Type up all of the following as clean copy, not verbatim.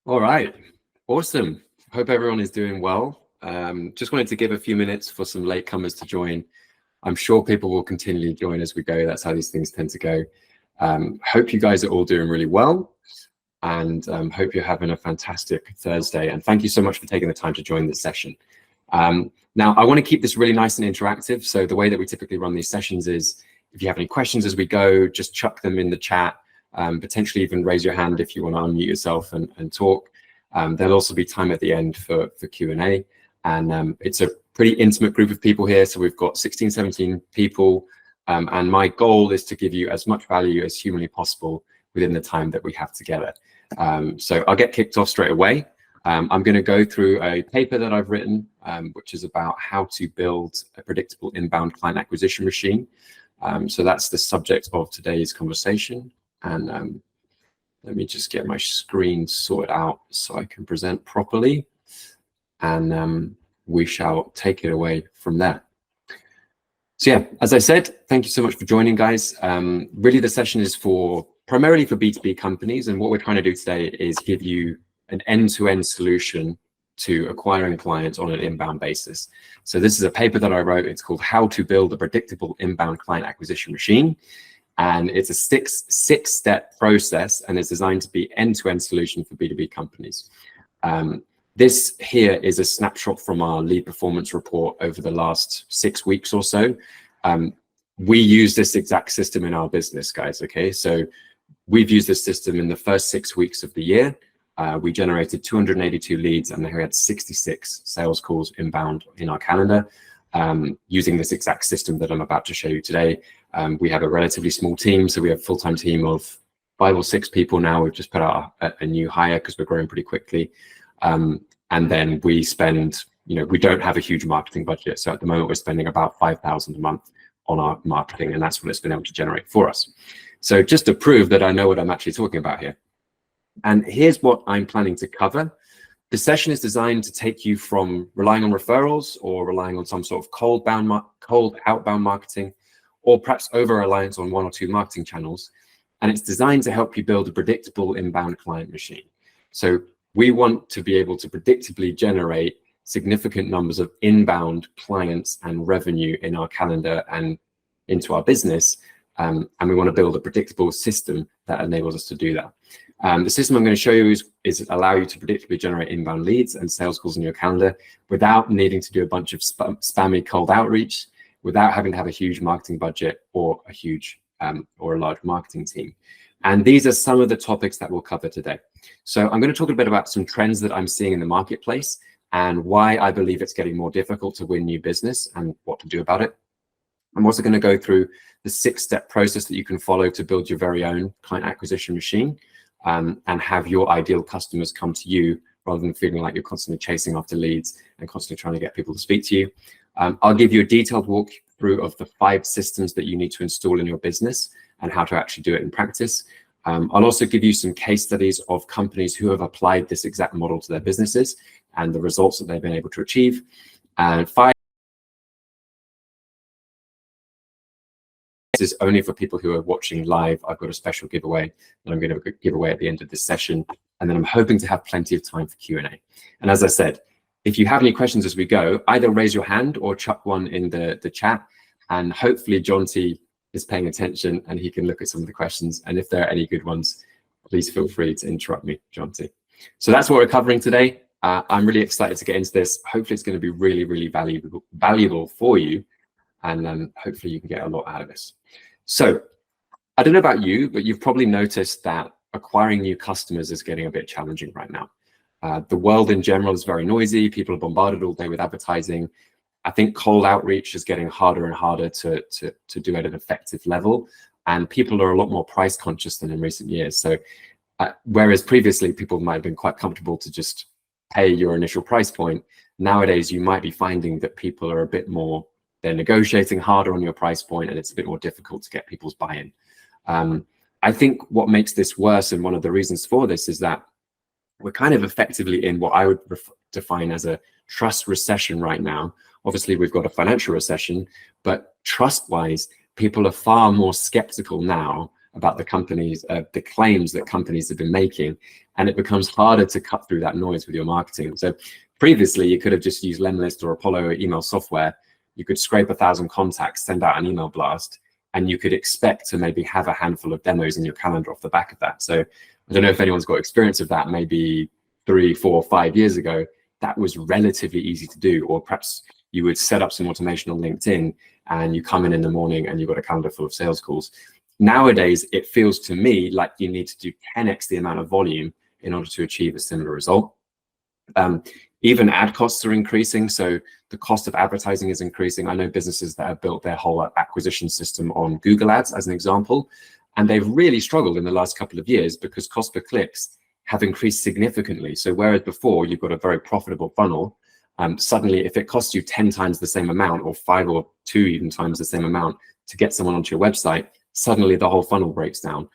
All right, awesome. Hope everyone is doing well. Just wanted to give a few minutes for some latecomers to join. I'm sure people will continually join as we go. That's how these things tend to go. Hope you guys are all doing really well, and hope you're having a fantastic Thursday. And thank you so much for taking the time to join this session. Now, I want to keep this really nice and interactive. So the way that we typically run these sessions is, if you have any questions as we go, just chuck them in the chat. Potentially even raise your hand if you want to unmute yourself and talk. There'll also be time at the end for Q&A. And it's a pretty intimate group of people here. So we've got 16, 17 people. And my goal is to give you as much value as humanly possible within the time that we have together. So I'll get kicked off straight away. I'm going to go through a paper that I've written, which is about how to build a predictable inbound client acquisition machine. So that's the subject of today's conversation. And let me just get my screen sorted out so I can present properly. And we shall take it away from there. So yeah, as I said, thank you so much for joining, guys. Really, the session is primarily for B2B companies. And what we're trying to do today is give you an end-to-end solution to acquiring clients on an inbound basis. So this is a paper that I wrote. It's called How to Build a Predictable Inbound Client Acquisition Machine. And it's a six-step process, and it's designed to be end-to-end solution for B2B companies. This here is a snapshot from our lead performance report over the last 6 weeks or so. We use this exact system in our business, guys, okay? So we've used this system in the first 6 weeks of the year. We generated 282 leads, and we had 66 sales calls inbound in our calendar. Using this exact system that I'm about to show you today. We have a relatively small team, so we have a full-time team of 5 or 6 people now. We've just put out a new hire because we're growing pretty quickly. And then we spend, we don't have a huge marketing budget. So at the moment, we're spending about $5,000 a month on our marketing, and that's what it's been able to generate for us. So just to prove that I know what I'm actually talking about here. And here's what I'm planning to cover. The session is designed to take you from relying on referrals or relying on some sort of cold outbound marketing, or perhaps over-reliance on 1 or 2 marketing channels. And it's designed to help you build a predictable inbound client machine. So we want to be able to predictably generate significant numbers of inbound clients and revenue in our calendar and into our business. And we want to build a predictable system that enables us to do that. The system I'm going to show you is allow you to predictably generate inbound leads and sales calls in your calendar without needing to do a bunch of spammy cold outreach, without having to have a huge marketing budget or a huge or a large marketing team. And these are some of the topics that we'll cover today. So I'm going to talk a bit about some trends that I'm seeing in the marketplace and why I believe it's getting more difficult to win new business and what to do about it. I'm also going to go through the 6-step process that you can follow to build your very own client acquisition machine. And have your ideal customers come to you rather than feeling like you're constantly chasing after leads and constantly trying to get people to speak to you. I'll give you a detailed walkthrough of the 5 systems that you need to install in your business and how to actually do it in practice. I'll also give you some case studies of companies who have applied this exact model to their businesses and the results that they've been able to achieve. And 5 is only for people who are watching live. I've got a special giveaway that I'm going to give away at the end of this session. And then I'm hoping to have plenty of time for Q&A. And as I said, if you have any questions as we go, either raise your hand or chuck one in the chat. And hopefully John T is paying attention and he can look at some of the questions. And if there are any good ones, please feel free to interrupt me, John T. So that's what we're covering today. I'm really excited to get into this. Hopefully it's going to be really, really valuable for you. And hopefully you can get a lot out of this. So I don't know about you, but you've probably noticed that acquiring new customers is getting a bit challenging right now. The world in general is very noisy. People are bombarded all day with advertising. I think cold outreach is getting harder and harder to do at an effective level. And people are a lot more price conscious than in recent years. So whereas previously people might have been quite comfortable to just pay your initial price point, nowadays you might be finding that people are a bit more, they're negotiating harder on your price point, and it's a bit more difficult to get people's buy-in. I think what makes this worse, and one of the reasons for this, is that we're kind of effectively in what I would define as a trust recession right now. Obviously, we've got a financial recession, but trust-wise, people are far more skeptical now about the companies, the claims that companies have been making, and it becomes harder to cut through that noise with your marketing. So previously, you could have just used Lemlist or Apollo email software. You could scrape 1,000 contacts, send out an email blast, and you could expect to maybe have a handful of demos in your calendar off the back of that. So I don't know if anyone's got experience of that, maybe 3, 4, 5 years ago. That was relatively easy to do. Or perhaps you would set up some automation on LinkedIn and you come in the morning and you've got a calendar full of sales calls. Nowadays, it feels to me like you need to do 10x the amount of volume in order to achieve a similar result. Even ad costs are increasing. So the cost of advertising is increasing. I know businesses that have built their whole acquisition system on Google Ads, as an example, and they've really struggled in the last couple of years because cost per clicks have increased significantly. So whereas before you've got a very profitable funnel, suddenly if it costs you 10 times the same amount, or 5 or 2 even times the same amount to get someone onto your website, suddenly the whole funnel breaks down.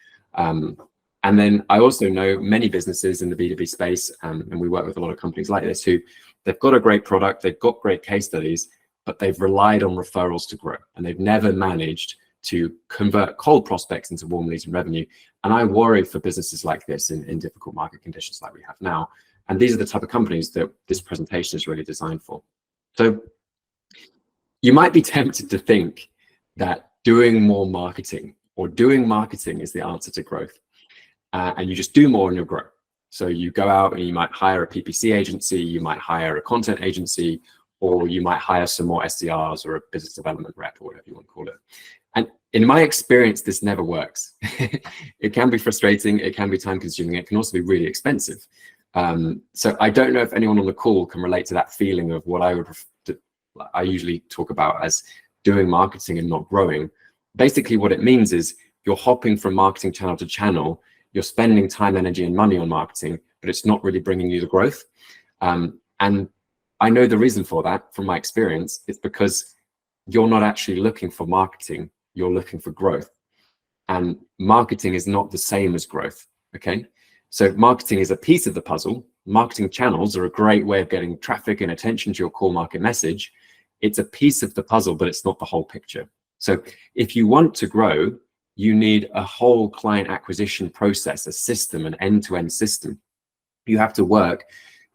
And then I also know many businesses in the B2B space, and we work with a lot of companies like this, who they've got a great product, they've got great case studies, but they've relied on referrals to grow, and they've never managed to convert cold prospects into warm leads and revenue. And I worry for businesses like this in difficult market conditions like we have now. And these are the type of companies that this presentation is really designed for. So you might be tempted to think that doing more marketing or doing marketing is the answer to growth. And you just do more and you'll grow. So you go out and you might hire a PPC agency, you might hire a content agency, or you might hire some more SDRs or a business development rep or whatever you want to call it. And in my experience, this never works. It can be frustrating, it can be time consuming, it can also be really expensive. So I don't know if anyone on the call can relate to that feeling of what I usually talk about as doing marketing and not growing. Basically what it means is you're hopping from marketing channel to channel, you're spending time, energy, and money on marketing, but it's not really bringing you the growth. And I know the reason for that from my experience. It's because you're not actually looking for marketing, you're looking for growth. And marketing is not the same as growth, okay? So marketing is a piece of the puzzle. Marketing channels are a great way of getting traffic and attention to your core market message. It's a piece of the puzzle, but it's not the whole picture. So if you want to grow, you need a whole client acquisition process, a system, an end-to-end system. You have to work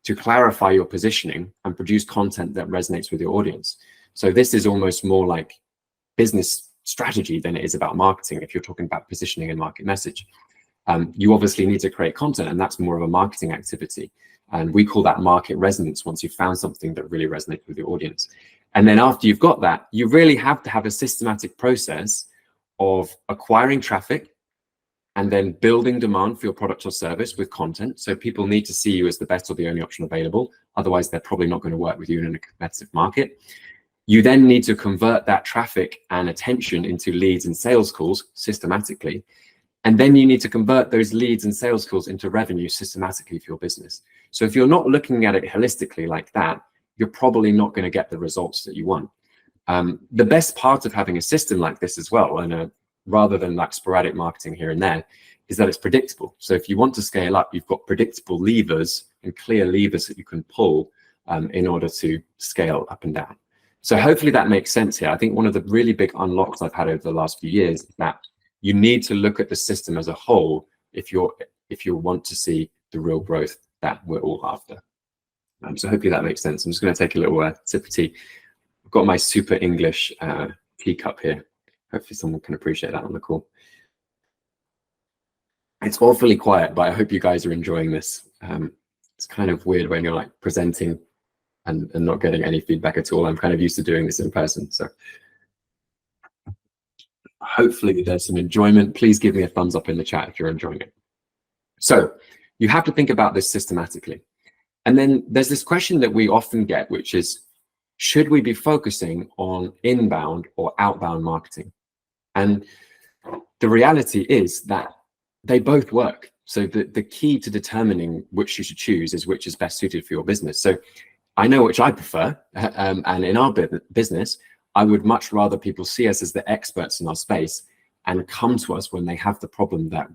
to clarify your positioning and produce content that resonates with your audience. So this is almost more like business strategy than it is about marketing if you're talking about positioning and market message. You obviously need to create content, and that's more of a marketing activity. And we call that market resonance once you've found something that really resonates with your audience. And then after you've got that, you really have to have a systematic process of acquiring traffic and then building demand for your product or service with content. So people need to see you as the best or the only option available. Otherwise, they're probably not going to work with you in a competitive market. You then need to convert that traffic and attention into leads and sales calls systematically. And then you need to convert those leads and sales calls into revenue systematically for your business. So if you're not looking at it holistically like that, you're probably not going to get the results that you want. The best part of having a system like this as well, and rather than like sporadic marketing here and there, is that it's predictable. So if you want to scale up, you've got predictable levers and clear levers that you can pull in order to scale up and down. So hopefully that makes sense here. I think one of the really big unlocks I've had over the last few years is that you need to look at the system as a whole if you want to see the real growth that we're all after. So hopefully that makes sense. I'm just going to take a little sip of tea. I've got my super English teacup here. Hopefully someone can appreciate that on the call. It's awfully quiet, but I hope you guys are enjoying this. It's kind of weird when you're like presenting and not getting any feedback at all. I'm kind of used to doing this in person. So hopefully there's some enjoyment. Please give me a thumbs up in the chat if you're enjoying it. So you have to think about this systematically. And then there's this question that we often get, which is, should we be focusing on inbound or outbound marketing? And the reality is that they both work. So the key to determining which you should choose is which is best suited for your business. So I know which I prefer. And in our business, I would much rather people see us as the experts in our space and come to us when they have the problem that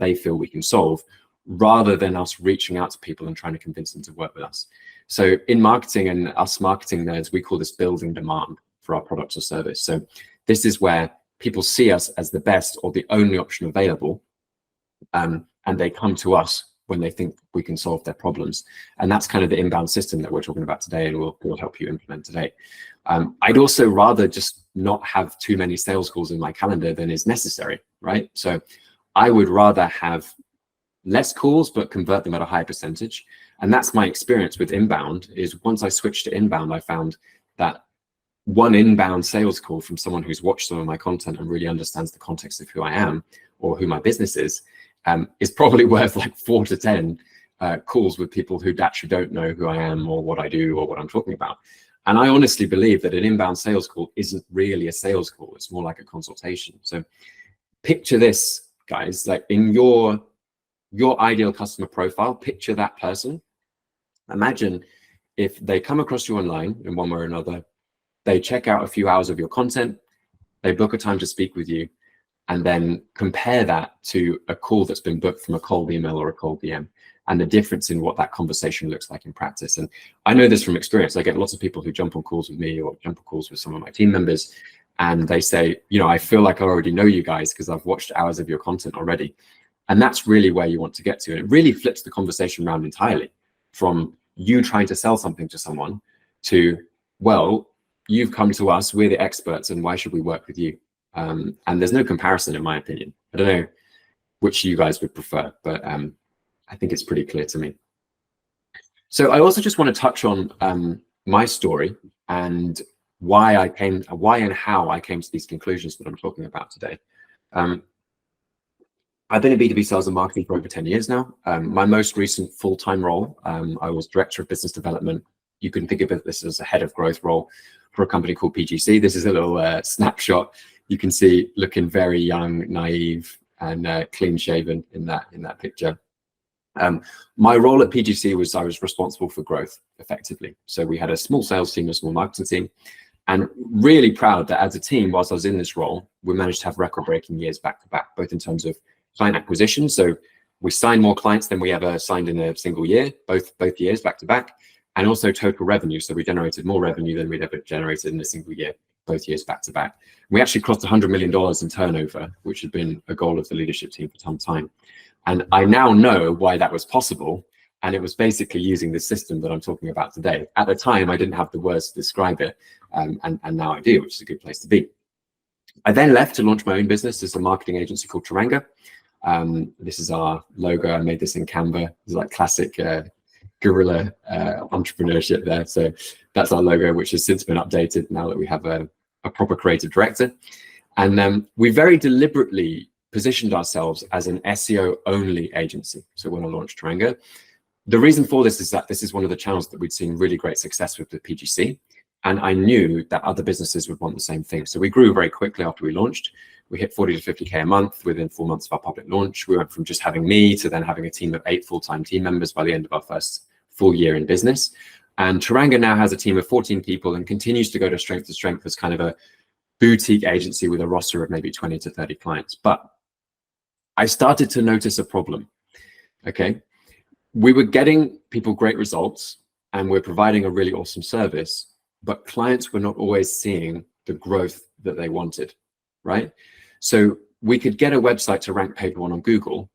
they feel we can solve, rather than us reaching out to people and trying to convince them to work with us. So in marketing, and us marketing nerds, we call this building demand for our product or service. So this is where people see us as the best or the only option available, and they come to us when they think we can solve their problems. And that's kind of the inbound system that we're talking about today, and we'll help you implement today. I'd also rather just not have too many sales calls in my calendar than is necessary, right? So I would rather have less calls, but convert them at a higher percentage. And that's my experience with inbound. Is once I switched to inbound, I found that one inbound sales call from someone who's watched some of my content and really understands the context of who I am or who my business is probably worth like 4 to 10 calls with people who actually don't know who I am or what I do or what I'm talking about. And I honestly believe that an inbound sales call isn't really a sales call. It's more like a consultation. So picture this, guys, like in your ideal customer profile, picture that person. Imagine if they come across you online in one way or another, they check out a few hours of your content, they book a time to speak with you, and then compare that to a call that's been booked from a cold email or a cold DM, and the difference in what that conversation looks like in practice. And I know this from experience. I get lots of people who jump on calls with me or jump on calls with some of my team members, and they say, you know, I feel like I already know you guys because I've watched hours of your content already. And that's really where you want to get to. And it really flips the conversation around entirely from you trying to sell something to someone to, well, you've come to us, we're the experts, and why should we work with you? And there's no comparison, in my opinion. I don't know which you guys would prefer, but I think it's pretty clear to me. So I also just want to touch on my story and why and how I came to these conclusions that I'm talking about today. I've been in B2B sales and marketing for over 10 years now. My most recent full-time role, I was Director of Business Development. You can think of this as a head of growth role for a company called PGC. This is a little snapshot. You can see looking very young, naive, and clean shaven in that picture. My role at PGC was I was responsible for growth effectively. So we had a small sales team, a small marketing team, and really proud that as a team, whilst I was in this role, we managed to have record-breaking years back to back, both in terms of client acquisition. So we signed more clients than we ever signed in a single year, both years back to back, and also total revenue. So we generated more revenue than we'd ever generated in a single year, both years back to back. We actually crossed $100 million in turnover, which had been a goal of the leadership team for some time. And I now know why that was possible. And it was basically using the system that I'm talking about today. At the time, I didn't have the words to describe it. And now I do, which is a good place to be. I then left to launch my own business as a marketing agency called Turanga. This is our logo. I made this in Canva. It's like classic guerrilla entrepreneurship there. So that's our logo, which has since been updated now that we have a proper creative director. And we very deliberately positioned ourselves as an SEO only agency. So when I launched Turanga, the reason for this is that this is one of the channels that we'd seen really great success with PGC. And I knew that other businesses would want the same thing. So we grew very quickly after we launched. We hit 40 to 50K a month within 4 months of our public launch. We went from just having me to then having a team of 8 full-time team members by the end of our first full year in business. And Turanga now has a team of 14 people and continues to go to strength as kind of a boutique agency with a roster of maybe 20 to 30 clients. But I started to notice a problem, okay? We were getting people great results and we're providing a really awesome service, but clients were not always seeing the growth that they wanted, right? So we could get a website to rank page 1 on Google.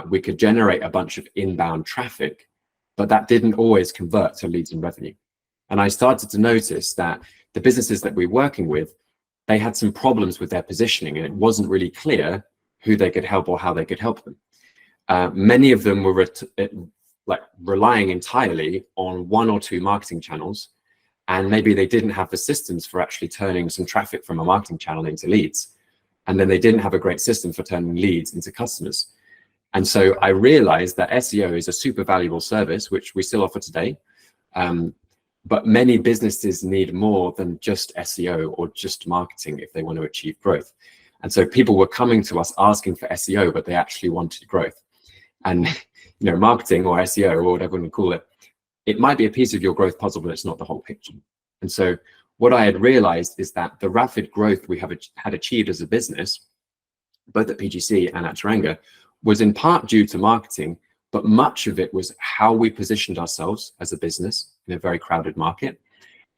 We could generate a bunch of inbound traffic, but that didn't always convert to leads and revenue. And I started to notice that the businesses that we were working with, they had some problems with their positioning and it wasn't really clear who they could help or how they could help them. Many of them were relying entirely on 1 or 2 marketing channels, and maybe they didn't have the systems for actually turning some traffic from a marketing channel into leads. And then they didn't have a great system for turning leads into customers. And so I realized that SEO is a super valuable service, which we still offer today. But many businesses need more than just SEO or just marketing if they want to achieve growth. And so people were coming to us asking for SEO, but they actually wanted growth. And you know, marketing or SEO or whatever we call it, it might be a piece of your growth puzzle, but it's not the whole picture. And so what I had realized is that the rapid growth we had achieved as a business, both at PGC and at Turanga, was in part due to marketing, but much of it was how we positioned ourselves as a business in a very crowded market.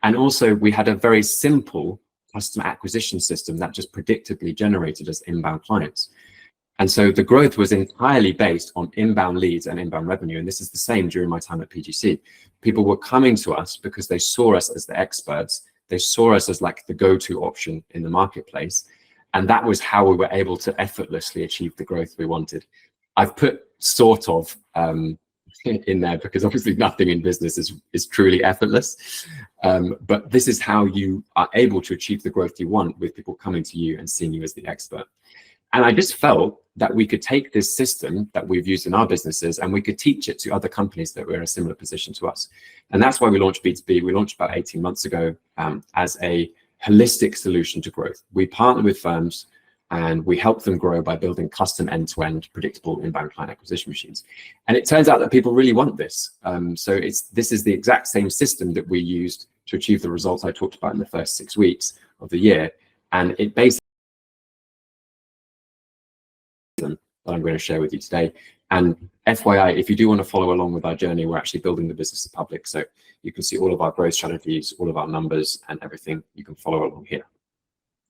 And also we had a very simple customer acquisition system that just predictably generated us inbound clients. And so the growth was entirely based on inbound leads and inbound revenue. And this is the same during my time at PGC. People were coming to us because they saw us as the experts. They saw us as like the go-to option in the marketplace. And that was how we were able to effortlessly achieve the growth we wanted. I've put sort of in there because obviously nothing in business is truly effortless. But this is how you are able to achieve the growth you want, with people coming to you and seeing you as the expert. And I just felt that we could take this system that we've used in our businesses and we could teach it to other companies that were in a similar position to us. And that's why we launched B2B. We launched about 18 months ago as a holistic solution to growth. We partner with firms and we help them grow by building custom end-to-end predictable inbound client acquisition machines. And it turns out that people really want this. So this is the exact same system that we used to achieve the results I talked about in the first 6 weeks of the year. And it basically that I'm going to share with you today. And FYI, if you do want to follow along with our journey, we're actually building the business in public. So you can see all of our growth strategies, all of our numbers and everything. You can follow along here.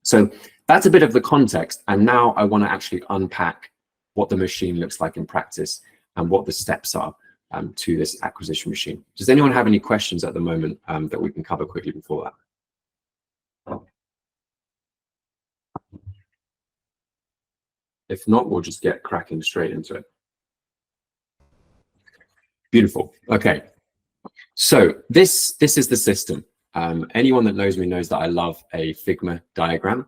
So that's a bit of the context. And now I want to actually unpack what the machine looks like in practice and what the steps are to this acquisition machine. Does anyone have any questions at the moment that we can cover quickly before that? If not, we'll just get cracking straight into it. Beautiful. Okay. So this is the system. Anyone that knows me knows that I love a Figma diagram.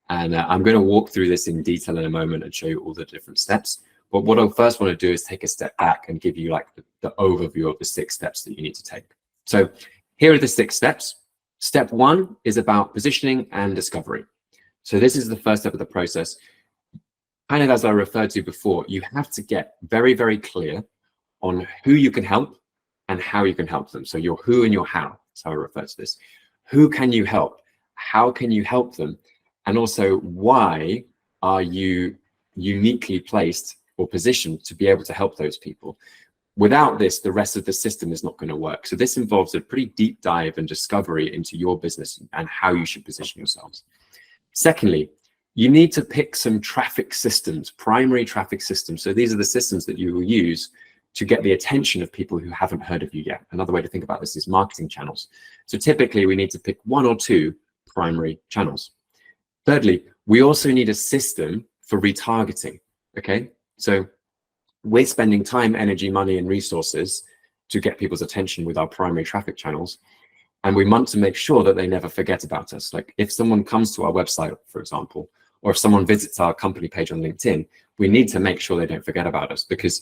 And I'm going to walk through this in detail in a moment and show you all the different steps. But what I first want to do is take a step back and give you like the overview of the 6 steps that you need to take. So here are the 6 steps. Step 1 is about positioning and discovery. So this is the first step of the process. Kind of as I referred to before, you have to get very, very clear on who you can help and how you can help them. So your who and your how, that's how I refer to this. Who can you help? How can you help them? And also, why are you uniquely placed or positioned to be able to help those people? Without this, the rest of the system is not going to work. So this involves a pretty deep dive and discovery into your business and how you should position yourselves. Secondly, you need to pick some traffic systems, primary traffic systems. So these are the systems that you will use to get the attention of people who haven't heard of you yet. Another way to think about this is marketing channels. So typically we need to pick 1 or 2 primary channels. Thirdly, we also need a system for retargeting, okay? So we're spending time, energy, money, and resources to get people's attention with our primary traffic channels. And we want to make sure that they never forget about us. Like if someone comes to our website, for example, or if someone visits our company page on LinkedIn, we need to make sure they don't forget about us, because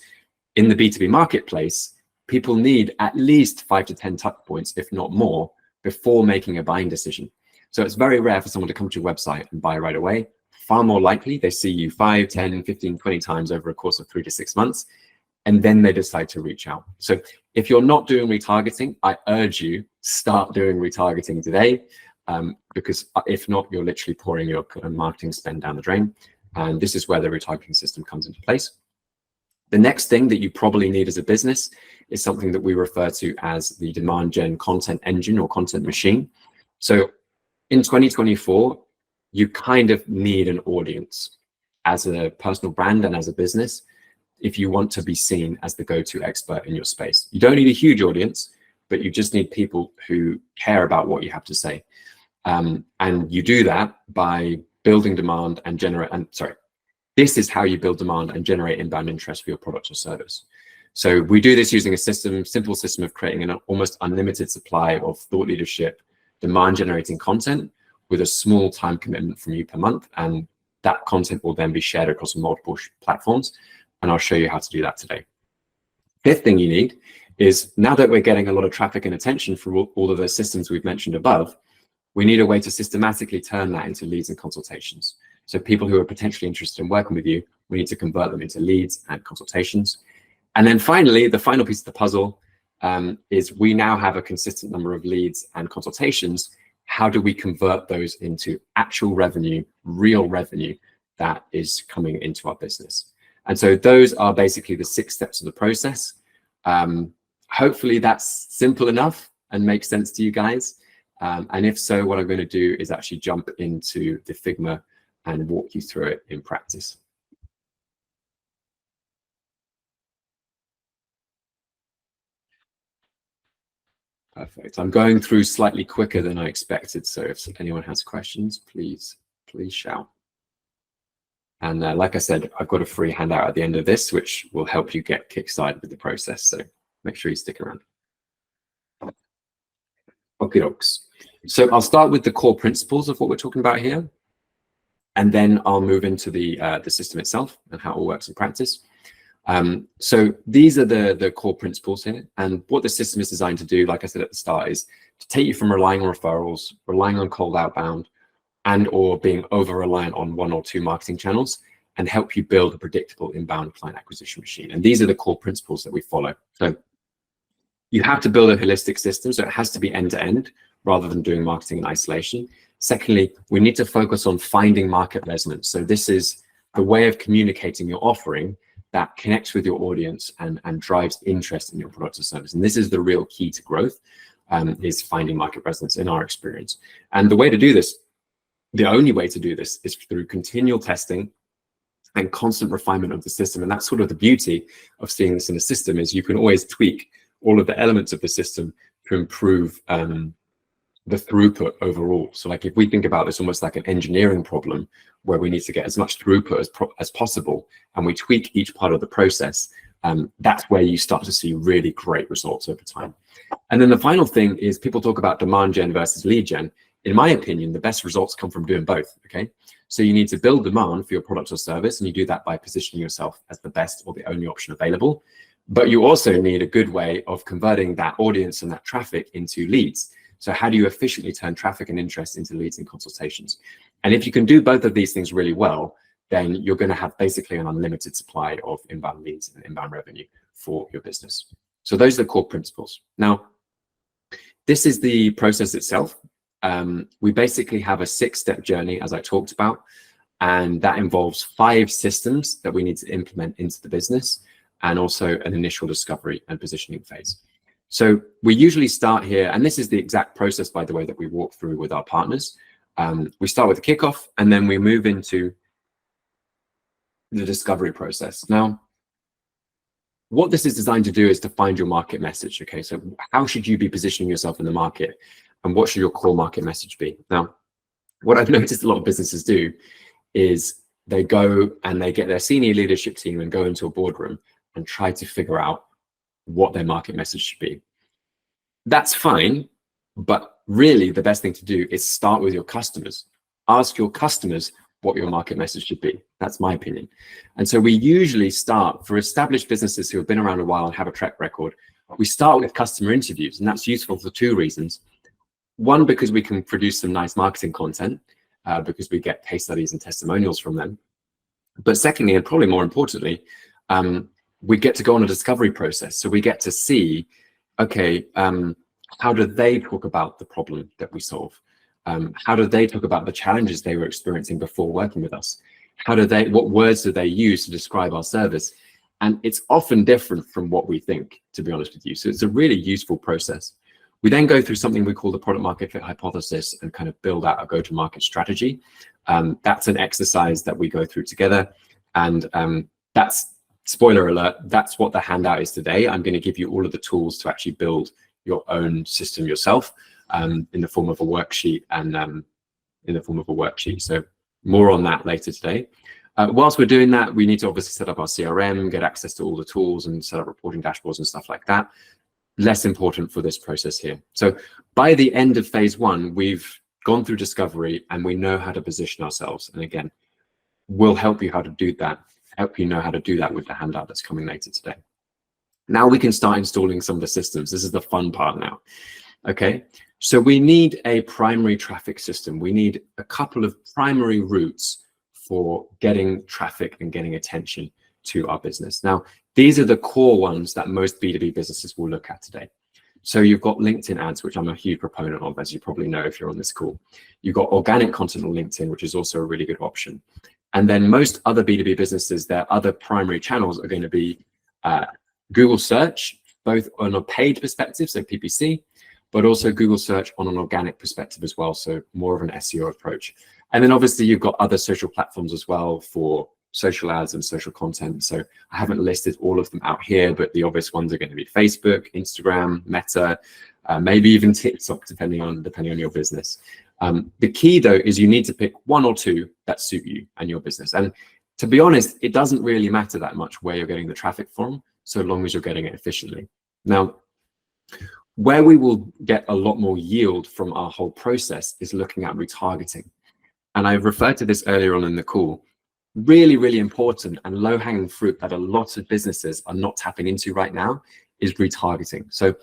in the B2B marketplace, people need at least 5 to 10 touch points, if not more, before making a buying decision. So it's very rare for someone to come to your website and buy right away. Far more likely, they see you 5, 10, 15, 20 times over a course of 3 to 6 months, and then they decide to reach out. So if you're not doing retargeting, I urge you, start doing retargeting today, because if not, you're literally pouring your marketing spend down the drain. And this is where the retargeting system comes into place. The next thing that you probably need as a business is something that we refer to as the demand gen content engine or content machine. So in 2024, you kind of need an audience as a personal brand and as a business if you want to be seen as the go-to expert in your space. You don't need a huge audience, but you just need people who care about what you have to say. And you do that by building demand and this is how you build demand and generate inbound interest for your product or service. So we do this using a simple system of creating an almost unlimited supply of thought leadership, demand generating content with a small time commitment from you per month. And that content will then be shared across multiple platforms. And I'll show you how to do that today. Fifth thing you need is, now that we're getting a lot of traffic and attention from all of those systems we've mentioned above, we need a way to systematically turn that into leads and consultations. So people who are potentially interested in working with you, we need to convert them into leads and consultations. And then finally, the final piece of the puzzle is we now have a consistent number of leads and consultations. How do we convert those into actual revenue, real revenue that is coming into our business? And so those are basically the 6 steps of the process. Hopefully that's simple enough and makes sense to you guys. And if so, what I'm going to do is actually jump into the Figma and walk you through it in practice. Perfect. I'm going through slightly quicker than I expected, so if anyone has questions, please shout. And like I said, I've got a free handout at the end of this, which will help you get kickstarted with the process. So make sure you stick around. Okay, dokes. So I'll start with the core principles of what we're talking about here, and then I'll move into the system itself and how it all works in practice. So these are the core principles here, and what the system is designed to do, like I said at the start, is to take you from relying on referrals, relying on cold outbound, and or being over-reliant on one or two marketing channels, and help you build a predictable inbound client acquisition machine. And these are the core principles that we follow. So you have to build a holistic system, so it has to be end-to-end rather than doing marketing in isolation. Secondly, we need to focus on finding market resonance. So this is the way of communicating your offering that connects with your audience and drives interest in your product or service. And this is the real key to growth, is finding market resonance in our experience. And the way to do this, the only way to do this, is through continual testing and constant refinement of the system. And that's sort of the beauty of seeing this in a system, is you can always tweak all of the elements of the system to improve the throughput overall. So like if we think about this almost like an engineering problem where we need to get as much throughput as possible, and we tweak each part of the process, that's where you start to see really great results over time. And then the final thing is, people talk about demand gen versus lead gen. In my opinion, the best results come from doing both, okay? So you need to build demand for your product or service, and you do that by positioning yourself as the best or the only option available. But you also need a good way of converting that audience and that traffic into leads. So how do you efficiently turn traffic and interest into leads and consultations? And if you can do both of these things really well, then you're going to have basically an unlimited supply of inbound leads and inbound revenue for your business. So those are the core principles. Now, this is the process itself. We basically have a 6-step journey, as I talked about, and that involves 5 systems that we need to implement into the business, and also an initial discovery and positioning phase. So we usually start here, and this is the exact process, by the way, that we walk through with our partners. We start with the kickoff, and then we move into the discovery process. Now, what this is designed to do is to find your market message. Okay, so how should you be positioning yourself in the market, and what should your core market message be? Now, what I've noticed a lot of businesses do is they go and they get their senior leadership team and go into a boardroom and try to figure out what their market message should be. That's fine, but really the best thing to do is start with your customers. Ask your customers what your market message should be. That's my opinion. And so we usually start, for established businesses who have been around a while and have a track record, we start with customer interviews, and that's useful for 2 reasons. One, because we can produce some nice marketing content, because we get case studies and testimonials from them. But secondly, and probably more importantly, we get to go on a discovery process. So we get to see, okay, how do they talk about the problem that we solve? How do they talk about the challenges they were experiencing before working with us? What words do they use to describe our service? And it's often different from what we think, to be honest with you. So it's a really useful process. We then go through something we call the product market fit hypothesis and kind of build out a go-to-market strategy. That's an exercise that we go through together. And that's, spoiler alert, that's what the handout is today. I'm going to give you all of the tools to actually build your own system yourself, in the form of a worksheet So more on that later today. Whilst we're doing that, we need to obviously set up our CRM, get access to all the tools, and set up reporting dashboards and stuff like that. Less important for this process here. So by the end of phase 1, we've gone through discovery and we know how to position ourselves. And again, we'll help you how to do that, with the handout that's coming later today. Now we can start installing some of the systems. This is the fun part now. Okay, so we need a primary traffic system. We need a couple of primary routes for getting traffic and getting attention to our business. Now, these are the core ones that most B2B businesses will look at today. So you've got LinkedIn ads, which I'm a huge proponent of, as you probably know if you're on this call. You've got organic content on LinkedIn, which is also a really good option. And then most other B2B businesses, their other primary channels are going to be Google search, both on a paid perspective, so PPC, but also Google search on an organic perspective as well. So more of an SEO approach. And then obviously you've got other social platforms as well for social ads and social content. So I haven't listed all of them out here, but the obvious ones are going to be Facebook, Instagram, Meta, maybe even TikTok, depending on your business. The key though is you need to pick one or two that suit you and your business. And to be honest, it doesn't really matter that much where you're getting the traffic from, so long as you're getting it efficiently. Now, where we will get a lot more yield from our whole process is looking at retargeting. And I referred to this earlier on in the call. Really, really important and low-hanging fruit that a lot of businesses are not tapping into right now is retargeting. So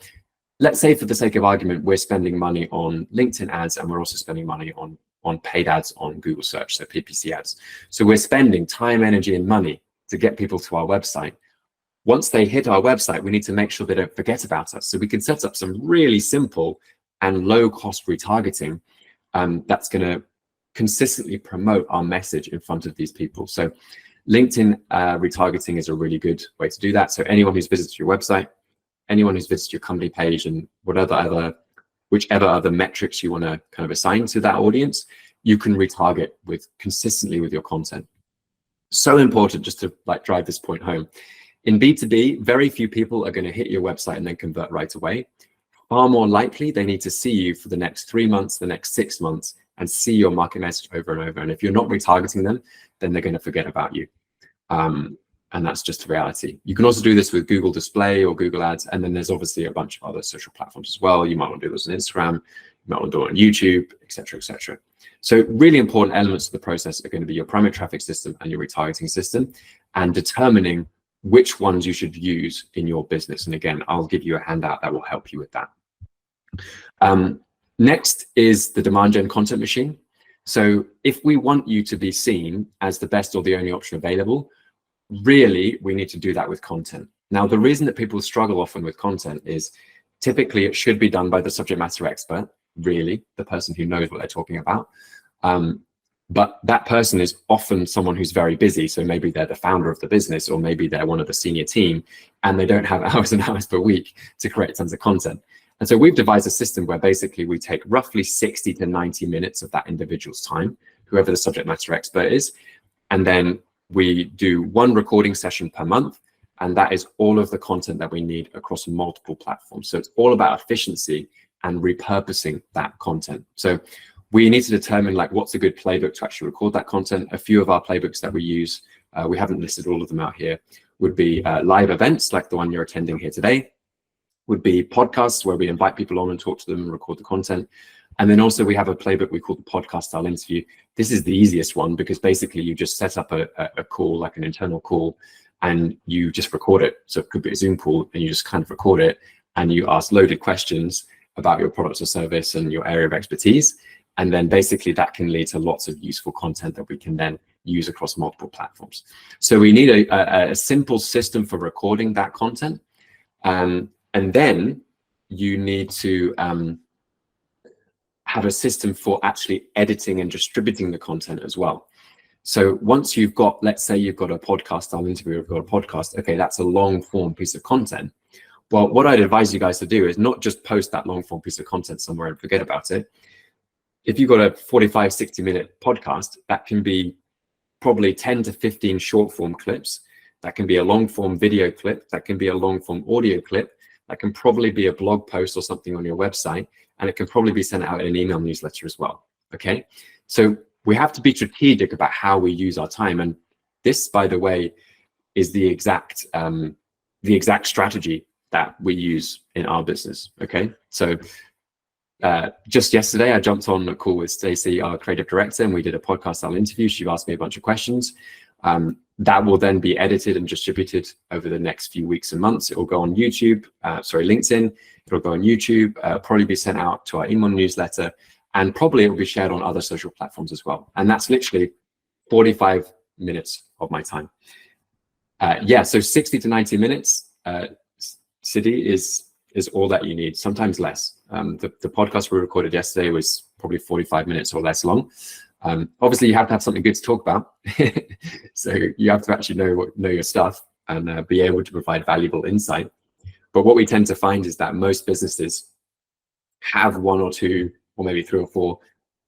let's say, for the sake of argument, we're spending money on LinkedIn ads and we're also spending money on paid ads on Google search, so PPC ads. So we're spending time, energy, and money to get people to our website. Once they hit our website, we need to make sure they don't forget about us. So we can set up some really simple and low-cost retargeting that's going to consistently promote our message in front of these people. So LinkedIn retargeting is a really good way to do that. So anyone who's visited your website, anyone who's visited your company page, and whichever other metrics you want to kind of assign to that audience, you can retarget consistently with your content. So important, just to drive this point home. In B2B, very few people are going to hit your website and then convert right away. Far more likely, they need to see you for the next 3 months, the next 6 months, and see your market message over and over. And if you're not retargeting them, then they're going to forget about you. And that's just the reality. You can also do this with Google Display or Google Ads. And then there's obviously a bunch of other social platforms as well. You might want to do this on Instagram, you might want to do it on YouTube, et cetera, et cetera. So really important elements of the process are going to be your primary traffic system and your retargeting system, and determining which ones you should use in your business. And again, I'll give you a handout that will help you with that. Next is the demand gen content machine. So if we want you to be seen as the best or the only option available, really, we need to do that with content. Now, the reason that people struggle often with content is typically it should be done by the subject matter expert, really, the person who knows what they're talking about. But that person is often someone who's very busy. So maybe they're the founder of the business, or maybe they're one of the senior team, and they don't have hours and hours per week to create tons of content. And so we've devised a system where basically we take roughly 60 to 90 minutes of that individual's time, whoever the subject matter expert is, and then we do one recording session per month, and that is all of the content that we need across multiple platforms. So it's all about efficiency and repurposing that content. So we need to determine what's a good playbook to actually record that content. A few of our playbooks that we use, we haven't listed all of them out here, would be live events like the one you're attending here today, would be podcasts where we invite people on and talk to them and record the content. And then also we have a playbook we call the podcast style interview. This is the easiest one because basically you just set up a call, like an internal call, and you just record it. So it could be a Zoom call, and you just kind of record it, and you ask loaded questions about your product or service and your area of expertise. And then basically that can lead to lots of useful content that we can then use across multiple platforms. So we need a simple system for recording that content. And then you need to have a system for actually editing and distributing the content as well. So once you've got, let's say you've got a podcast style interview, you've got a podcast, okay, that's a long form piece of content. Well, what I'd advise you guys to do is not just post that long form piece of content somewhere and forget about it. If you've got a 45, 60-minute podcast, that can be probably 10 to 15 short form clips. That can be a long form video clip. That can be a long form audio clip. That can probably be a blog post or something on your website. And it can probably be sent out in an email newsletter as well. Okay. So we have to be strategic about how we use our time. And this, by the way, is the exact strategy that we use in our business. Okay. So just yesterday, I jumped on a call with Stacey, our creative director, and we did a podcast style interview. She asked me a bunch of questions. That will then be edited and distributed over the next few weeks and months. It will go on YouTube, LinkedIn. It'll go on YouTube, probably be sent out to our email newsletter, and probably it will be shared on other social platforms as well. And that's literally 45 minutes of my time. So 60 to 90 minutes, City is all that you need, sometimes less. The podcast we recorded yesterday was probably 45 minutes or less long. Obviously, you have to have something good to talk about. So you have to actually know your stuff and be able to provide valuable insight. But what we tend to find is that most businesses have one or two, or maybe three or four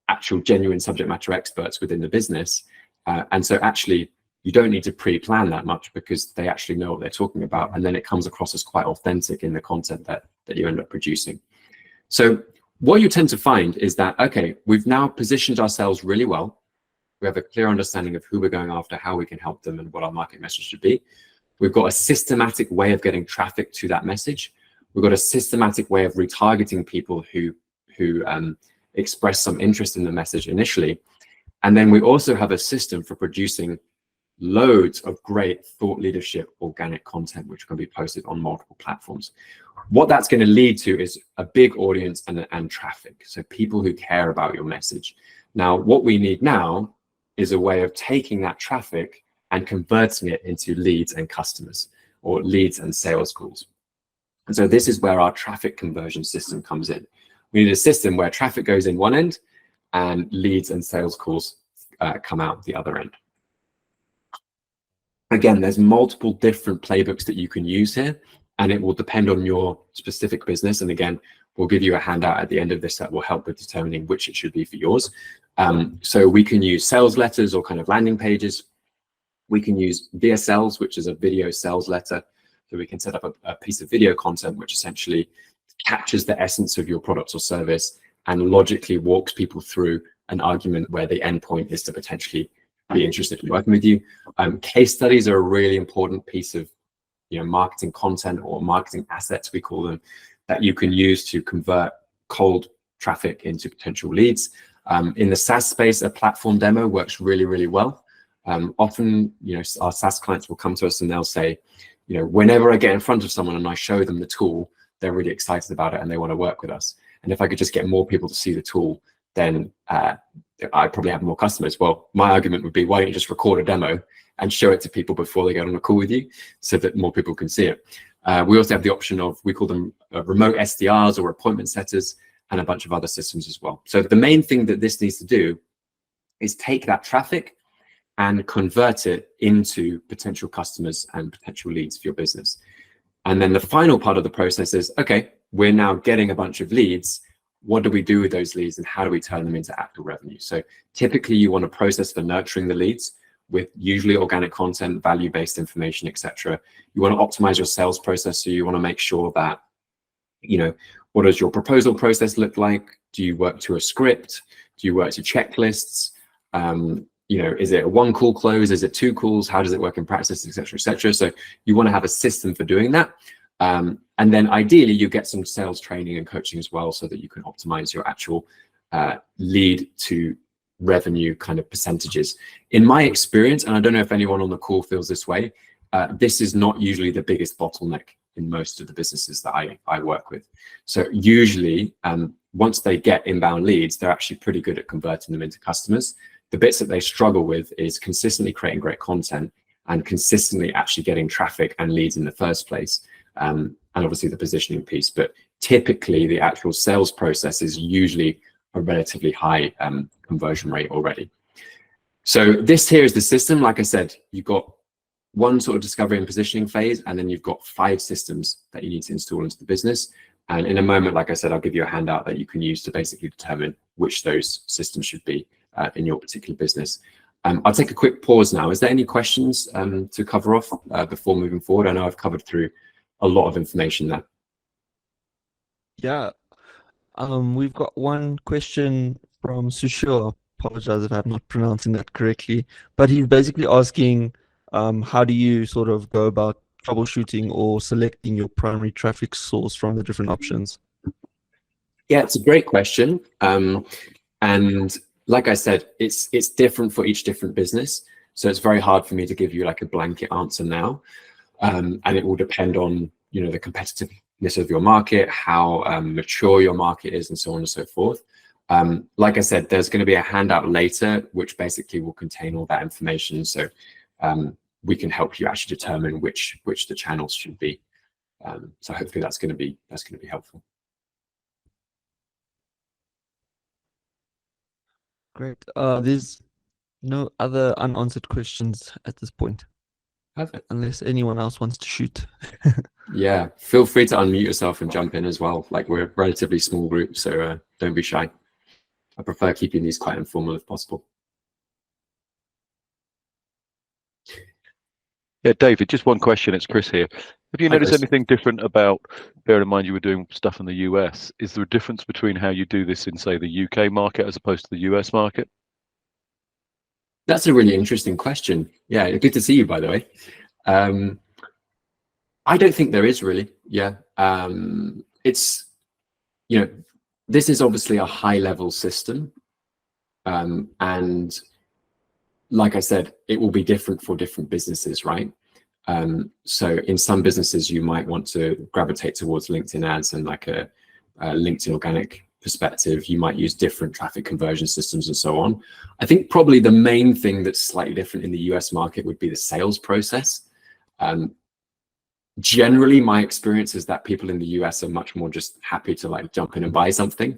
actual genuine subject matter experts within the business. And so actually, you don't need to pre-plan that much because they actually know what they're talking about. And then it comes across as quite authentic in the content that you end up producing. So what you tend to find is that, okay, we've now positioned ourselves really well. We have a clear understanding of who we're going after, how we can help them, and what our market message should be. We've got a systematic way of getting traffic to that message. We've got a systematic way of retargeting people who express some interest in the message initially. And then we also have a system for producing loads of great thought leadership organic content, which can be posted on multiple platforms. What that's going to lead to is a big audience and traffic. So people who care about your message. Now, what we need now is a way of taking that traffic and converting it into leads and customers, or leads and sales calls. And so this is where our traffic conversion system comes in. We need a system where traffic goes in one end and leads and sales calls come out the other end. Again, there's multiple different playbooks that you can use here, and it will depend on your specific business. And again, we'll give you a handout at the end of this that will help with determining which it should be for yours. So we can use sales letters or kind of landing pages. We can use VSLs, which is a video sales letter. So we can set up a piece of video content which essentially captures the essence of your product or service and logically walks people through an argument where the endpoint is to potentially be interested in working with you. Case studies are a really important piece of marketing content, or marketing assets, we call them, that you can use to convert cold traffic into potential leads. In the SaaS space, a platform demo works really, really well. Often, our SaaS clients will come to us and they'll say, whenever I get in front of someone and I show them the tool, they're really excited about it and they want to work with us. And if I could just get more people to see the tool, then I probably have more customers. Well, my argument would be, why don't you just record a demo and show it to people before they get on a call with you so that more people can see it. We also have the option of, we call them remote SDRs or appointment setters, and a bunch of other systems as well. So the main thing that this needs to do is take that traffic and convert it into potential customers and potential leads for your business. And then the final part of the process is, okay, we're now getting a bunch of leads. What do we do with those leads and how do we turn them into actual revenue? So typically you want to process for nurturing the leads with usually organic content, value-based information, etc. You want to optimize your sales process. So you want to make sure that, what does your proposal process look like? Do you work to a script? Do you work to checklists? Is it a one call close? Is it two calls? How does it work in practice, etc., etc.? So you want to have a system for doing that. And then ideally you get some sales training and coaching as well, so that you can optimize your actual lead to revenue kind of percentages. In my experience, and I don't know if anyone on the call feels this way, this is not usually the biggest bottleneck in most of the businesses that I work with. So usually once they get inbound leads, they're actually pretty good at converting them into customers. The bits that they struggle with is consistently creating great content and consistently actually getting traffic and leads in the first place. And obviously the positioning piece, but typically the actual sales process is usually a relatively high conversion rate already. So this here is the system. Like I said, you've got one sort of discovery and positioning phase, and then you've got 5 systems that you need to install into the business. And in a moment, like I said, I'll give you a handout that you can use to basically determine which those systems should be in your particular business. I'll take a quick pause now. Is there any questions to cover off before moving forward? I know I've covered through a lot of information there. Yeah, we've got one question from Sushil. Apologize if I'm not pronouncing that correctly, but he's basically asking, how do you sort of go about troubleshooting or selecting your primary traffic source from the different options? Yeah, it's a great question. And like I said, it's different for each different business. So it's very hard for me to give you like a blanket answer now. And it will depend on, the competitiveness of your market, how mature your market is, and so on and so forth. Like I said, there's going to be a handout later, which basically will contain all that information. So we can help you actually determine which the channels should be. So hopefully that's going to be helpful. Great. There's no other unanswered questions at this point. Perfect. unless anyone else wants to shoot. Yeah, feel free to unmute yourself and jump in as well. Like, we're a relatively small group, so don't be shy. I prefer keeping these quite informal if possible. Yeah, David, just one question. It's Chris here. Have you Hi, noticed Chris. anything different about, bearing in mind you were doing stuff in the US, is there a difference between how you do this in, say, the UK market as opposed to the US market? That's a really interesting question. Yeah, good to see you, by the way. I don't think there is really. Yeah. It's, you know, this is obviously a high level system. And like I said, it will be different for different businesses, right? So in some businesses, you might want to gravitate towards LinkedIn ads and like a LinkedIn organic perspective. You might use different traffic conversion systems and so on. I think probably the main thing that's slightly different in the US market would be the sales process. Generally, my experience is that people in the US are much more just happy to like jump in and buy something.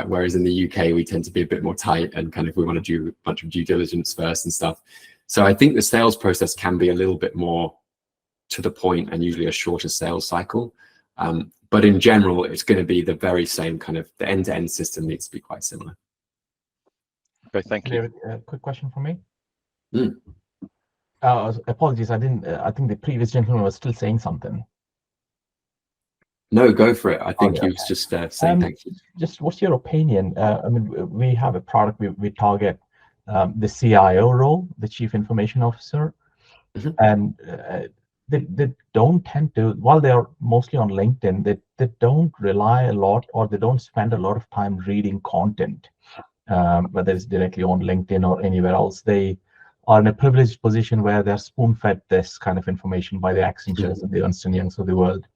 Whereas in the UK, we tend to be a bit more tight and kind of we want to do a bunch of due diligence first and stuff. So I think the sales process can be a little bit more to the point and usually a shorter sales cycle. But in general, it's going to be the very same kind of, the end-to-end system needs to be quite similar. Okay, thank you. David, quick question for me. Mm. Apologies, I didn't. I think the previous gentleman was still saying something. No, go for it. I think Okay, he was just saying thank you. Just what's your opinion? I mean, we have a product we target the CIO role, the Chief Information Officer, and they don't tend to, while they are mostly on LinkedIn, they don't rely a lot or they don't spend a lot of time reading content, whether it's directly on LinkedIn or anywhere else. They are in a privileged position where they're spoon-fed this kind of information by the Accentures and the Ernst & Youngs of the world.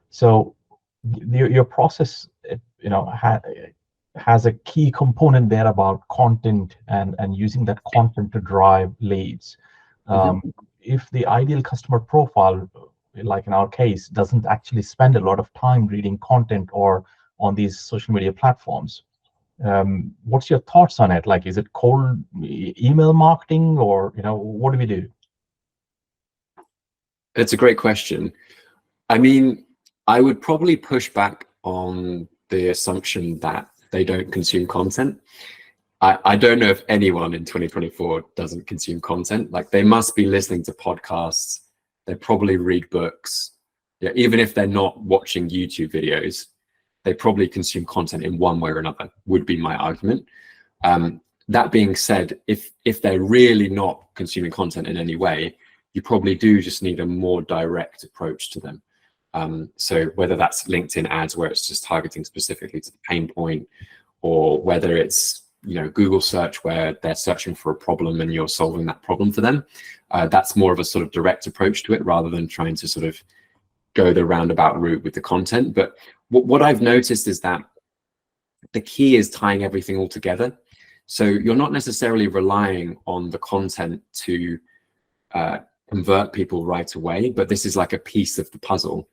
So your process, has a key component there about content and using that content to drive leads. If the ideal customer profile, like in our case, doesn't actually spend a lot of time reading content or on these social media platforms, what's your thoughts on it? Like, is it cold email marketing, or what do we do? It's a great question. I mean, I would probably push back on the assumption that they don't consume content. I don't know if anyone in 2024 doesn't consume content. Like, they must be listening to podcasts. They probably read books. Yeah, even if they're not watching YouTube videos, they probably consume content in one way or another, would be my argument. That being said, if they're really not consuming content in any way, you probably do just need a more direct approach to them. So whether that's LinkedIn ads, where it's just targeting specifically to the pain point, or whether it's Google search, where they're searching for a problem and you're solving that problem for them, that's more of a sort of direct approach to it rather than trying to sort of go the roundabout route with the content. But what I've noticed is that the key is tying everything all together. So you're not necessarily relying on the content to convert people right away, but this is like a piece of the puzzle.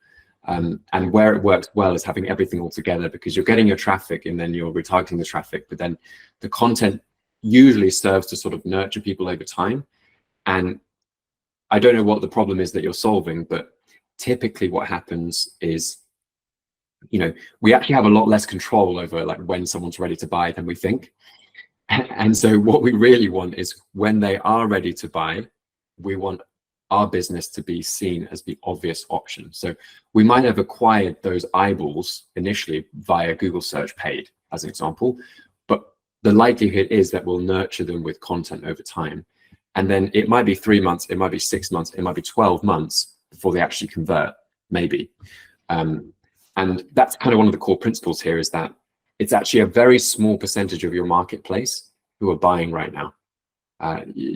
And where it works well is having everything all together, because you're getting your traffic and then you're retargeting the traffic, but then the content usually serves to sort of nurture people over time. And I don't know what the problem is that you're solving, but typically what happens is, we actually have a lot less control over like when someone's ready to buy than we think. And so what we really want is when they are ready to buy, we want our business to be seen as the obvious option. So we might have acquired those eyeballs initially via Google search paid, as an example, but the likelihood is that we'll nurture them with content over time. And then it might be 3 months, it might be 6 months, it might be 12 months before they actually convert, maybe. And that's kind of one of the core principles here, is that it's actually a very small percentage of your marketplace who are buying right now.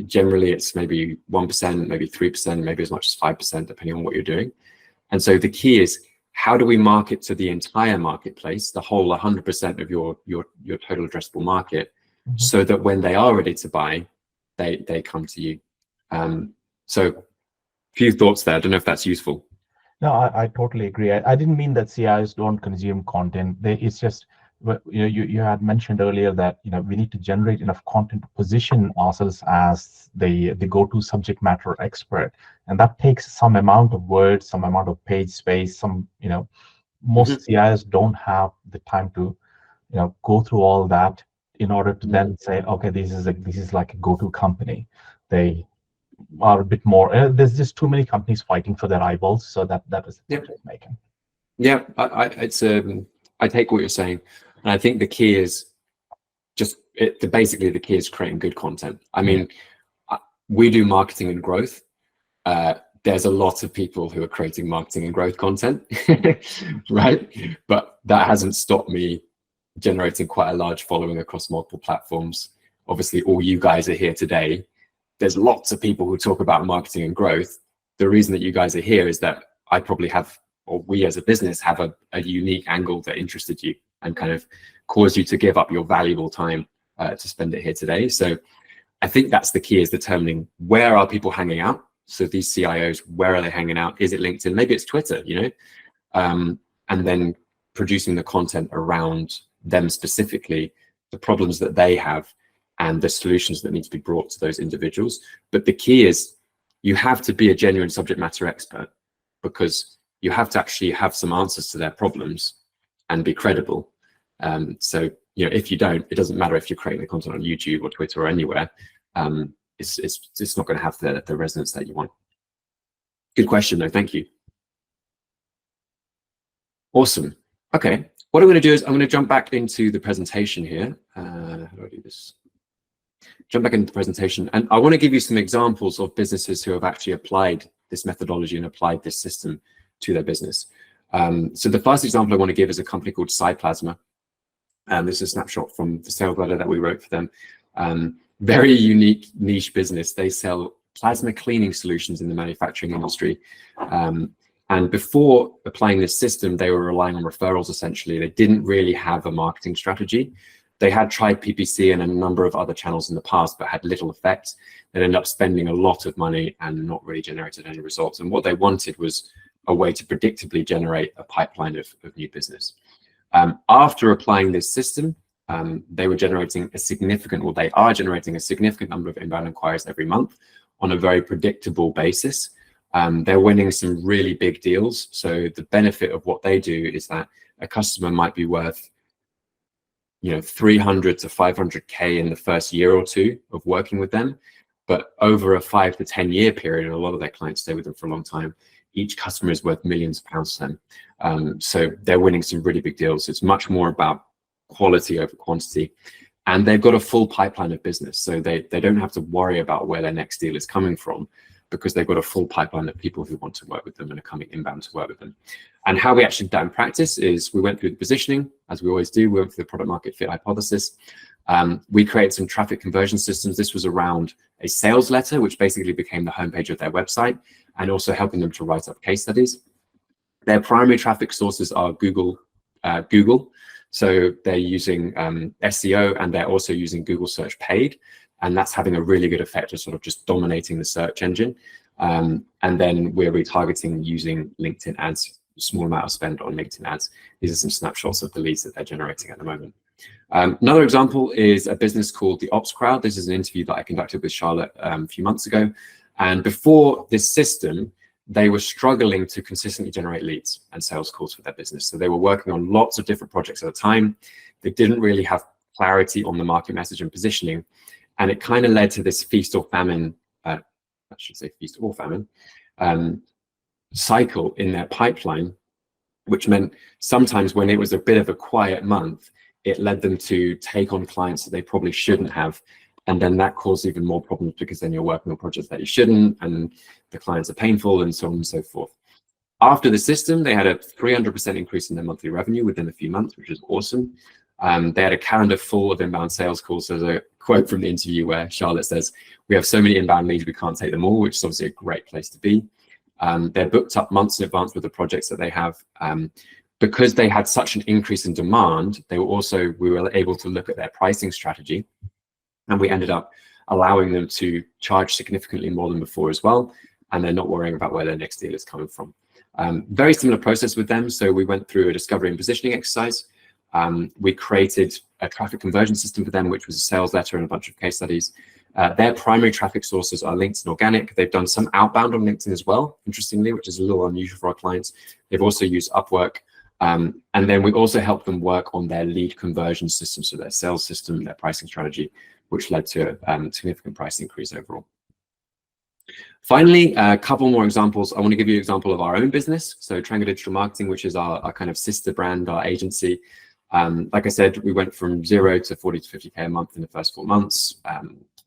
Generally, it's maybe 1%, maybe 3%, maybe as much as 5%, depending on what you're doing. And so the key is, how do we market to the entire marketplace, the whole 100% of your total addressable market, so that when they are ready to buy, they come to you. So a few thoughts there. I don't know if that's useful. No, I totally agree. I didn't mean that CIOs don't consume content. It's just you had mentioned earlier that we need to generate enough content to position ourselves as the go-to subject matter expert, and that takes some amount of words, some amount of page space. Most CIOs don't have the time to go through all that in order to then say, okay, this is like a go-to company. They are a bit more. There's just too many companies fighting for their eyeballs, so that is the point it's making. Yeah, I take what you're saying, and I think the key is basically the key is creating good content. I mean, we do marketing and growth. There's a lot of people who are creating marketing and growth content, right? But that hasn't stopped me generating quite a large following across multiple platforms. Obviously, all you guys are here today. There's lots of people who talk about marketing and growth. The reason that you guys are here is that I probably have, or we as a business have a unique angle that interested you and kind of caused you to give up your valuable time to spend it here today. So I think that's the key, is determining where are people hanging out. So these CIOs, where are they hanging out? Is it LinkedIn? Maybe it's Twitter, and then producing the content around them specifically, the problems that they have and the solutions that need to be brought to those individuals. But the key is you have to be a genuine subject matter expert, because you have to actually have some answers to their problems and be credible. So if you don't, it doesn't matter if you're creating the content on YouTube or Twitter or anywhere. It's not going to have the resonance that you want. Good question, though. Thank you. Awesome. Okay. What I'm going to do is I'm going to jump back into the presentation here. How do I do this? Jump back into the presentation, and I want to give you some examples of businesses who have actually applied this methodology and applied this system to their business. So the first example I want to give is a company called Cyplasma. This is a snapshot from the sales letter that we wrote for them. Very unique niche business. They sell plasma cleaning solutions in the manufacturing industry. And before applying this system, they were relying on referrals, essentially. They didn't really have a marketing strategy. They had tried PPC and a number of other channels in the past, but had little effect. They ended up spending a lot of money and not really generated any results. And what they wanted was a way to predictably generate a pipeline of new business. After applying this system, they are generating a significant number of inbound inquiries every month on a very predictable basis. They're winning some really big deals. So the benefit of what they do is that a customer might be worth 300 to 500K in the first year or two of working with them. But over a 5 to 10 year period, and a lot of their clients stay with them for a long time, each customer is worth millions of pounds to them. So they're winning some really big deals. It's much more about quality over quantity. And they've got a full pipeline of business. So they don't have to worry about where their next deal is coming from, because they've got a full pipeline of people who want to work with them and are coming inbound to work with them. And how we actually did that in practice is we went through the positioning, as we always do. We went through the product market fit hypothesis. We created some traffic conversion systems. This was around a sales letter, which basically became the homepage of their website, and also helping them to write up case studies. Their primary traffic sources are Google. So they're using SEO, and they're also using Google Search Paid. And that's having a really good effect of sort of just dominating the search engine. And then we're retargeting using LinkedIn ads, a small amount of spend on LinkedIn ads. These are some snapshots of the leads that they're generating at the moment. Another example is a business called the Ops Crowd. This is an interview that I conducted with Charlotte a few months ago. And before this system, they were struggling to consistently generate leads and sales calls for their business. So they were working on lots of different projects at a time. They didn't really have clarity on the market message and positioning. And it kind of led to this feast or famine, I should say feast or famine, cycle in their pipeline, which meant sometimes when it was a bit of a quiet month, it led them to take on clients that they probably shouldn't have. And then that caused even more problems, because then you're working on projects that you shouldn't, and the clients are painful, and so on and so forth. After the system, they had a 300% increase in their monthly revenue within a few months, which is awesome. They had a calendar full of inbound sales calls. There's a quote from the interview where Charlotte says, "We have so many inbound leads, we can't take them all," which is obviously a great place to be. They're booked up months in advance with the projects that they have. Because they had such an increase in demand, we were able to look at their pricing strategy, and we ended up allowing them to charge significantly more than before as well. And they're not worrying about where their next deal is coming from. Very similar process with them. So we went through a discovery and positioning exercise. We created a traffic conversion system for them, which was a sales letter and a bunch of case studies. Their primary traffic sources are LinkedIn organic. They've done some outbound on LinkedIn as well, interestingly, which is a little unusual for our clients. They've also used Upwork. And then we also help them work on their lead conversion system, so their sales system, their pricing strategy, which led to a significant price increase overall. Finally, a couple more examples. I want to give you an example of our own business. So Triangle Digital Marketing, which is our kind of sister brand, our agency. Like I said, we went from 0 to 40 to 50K a month in the first 4 months,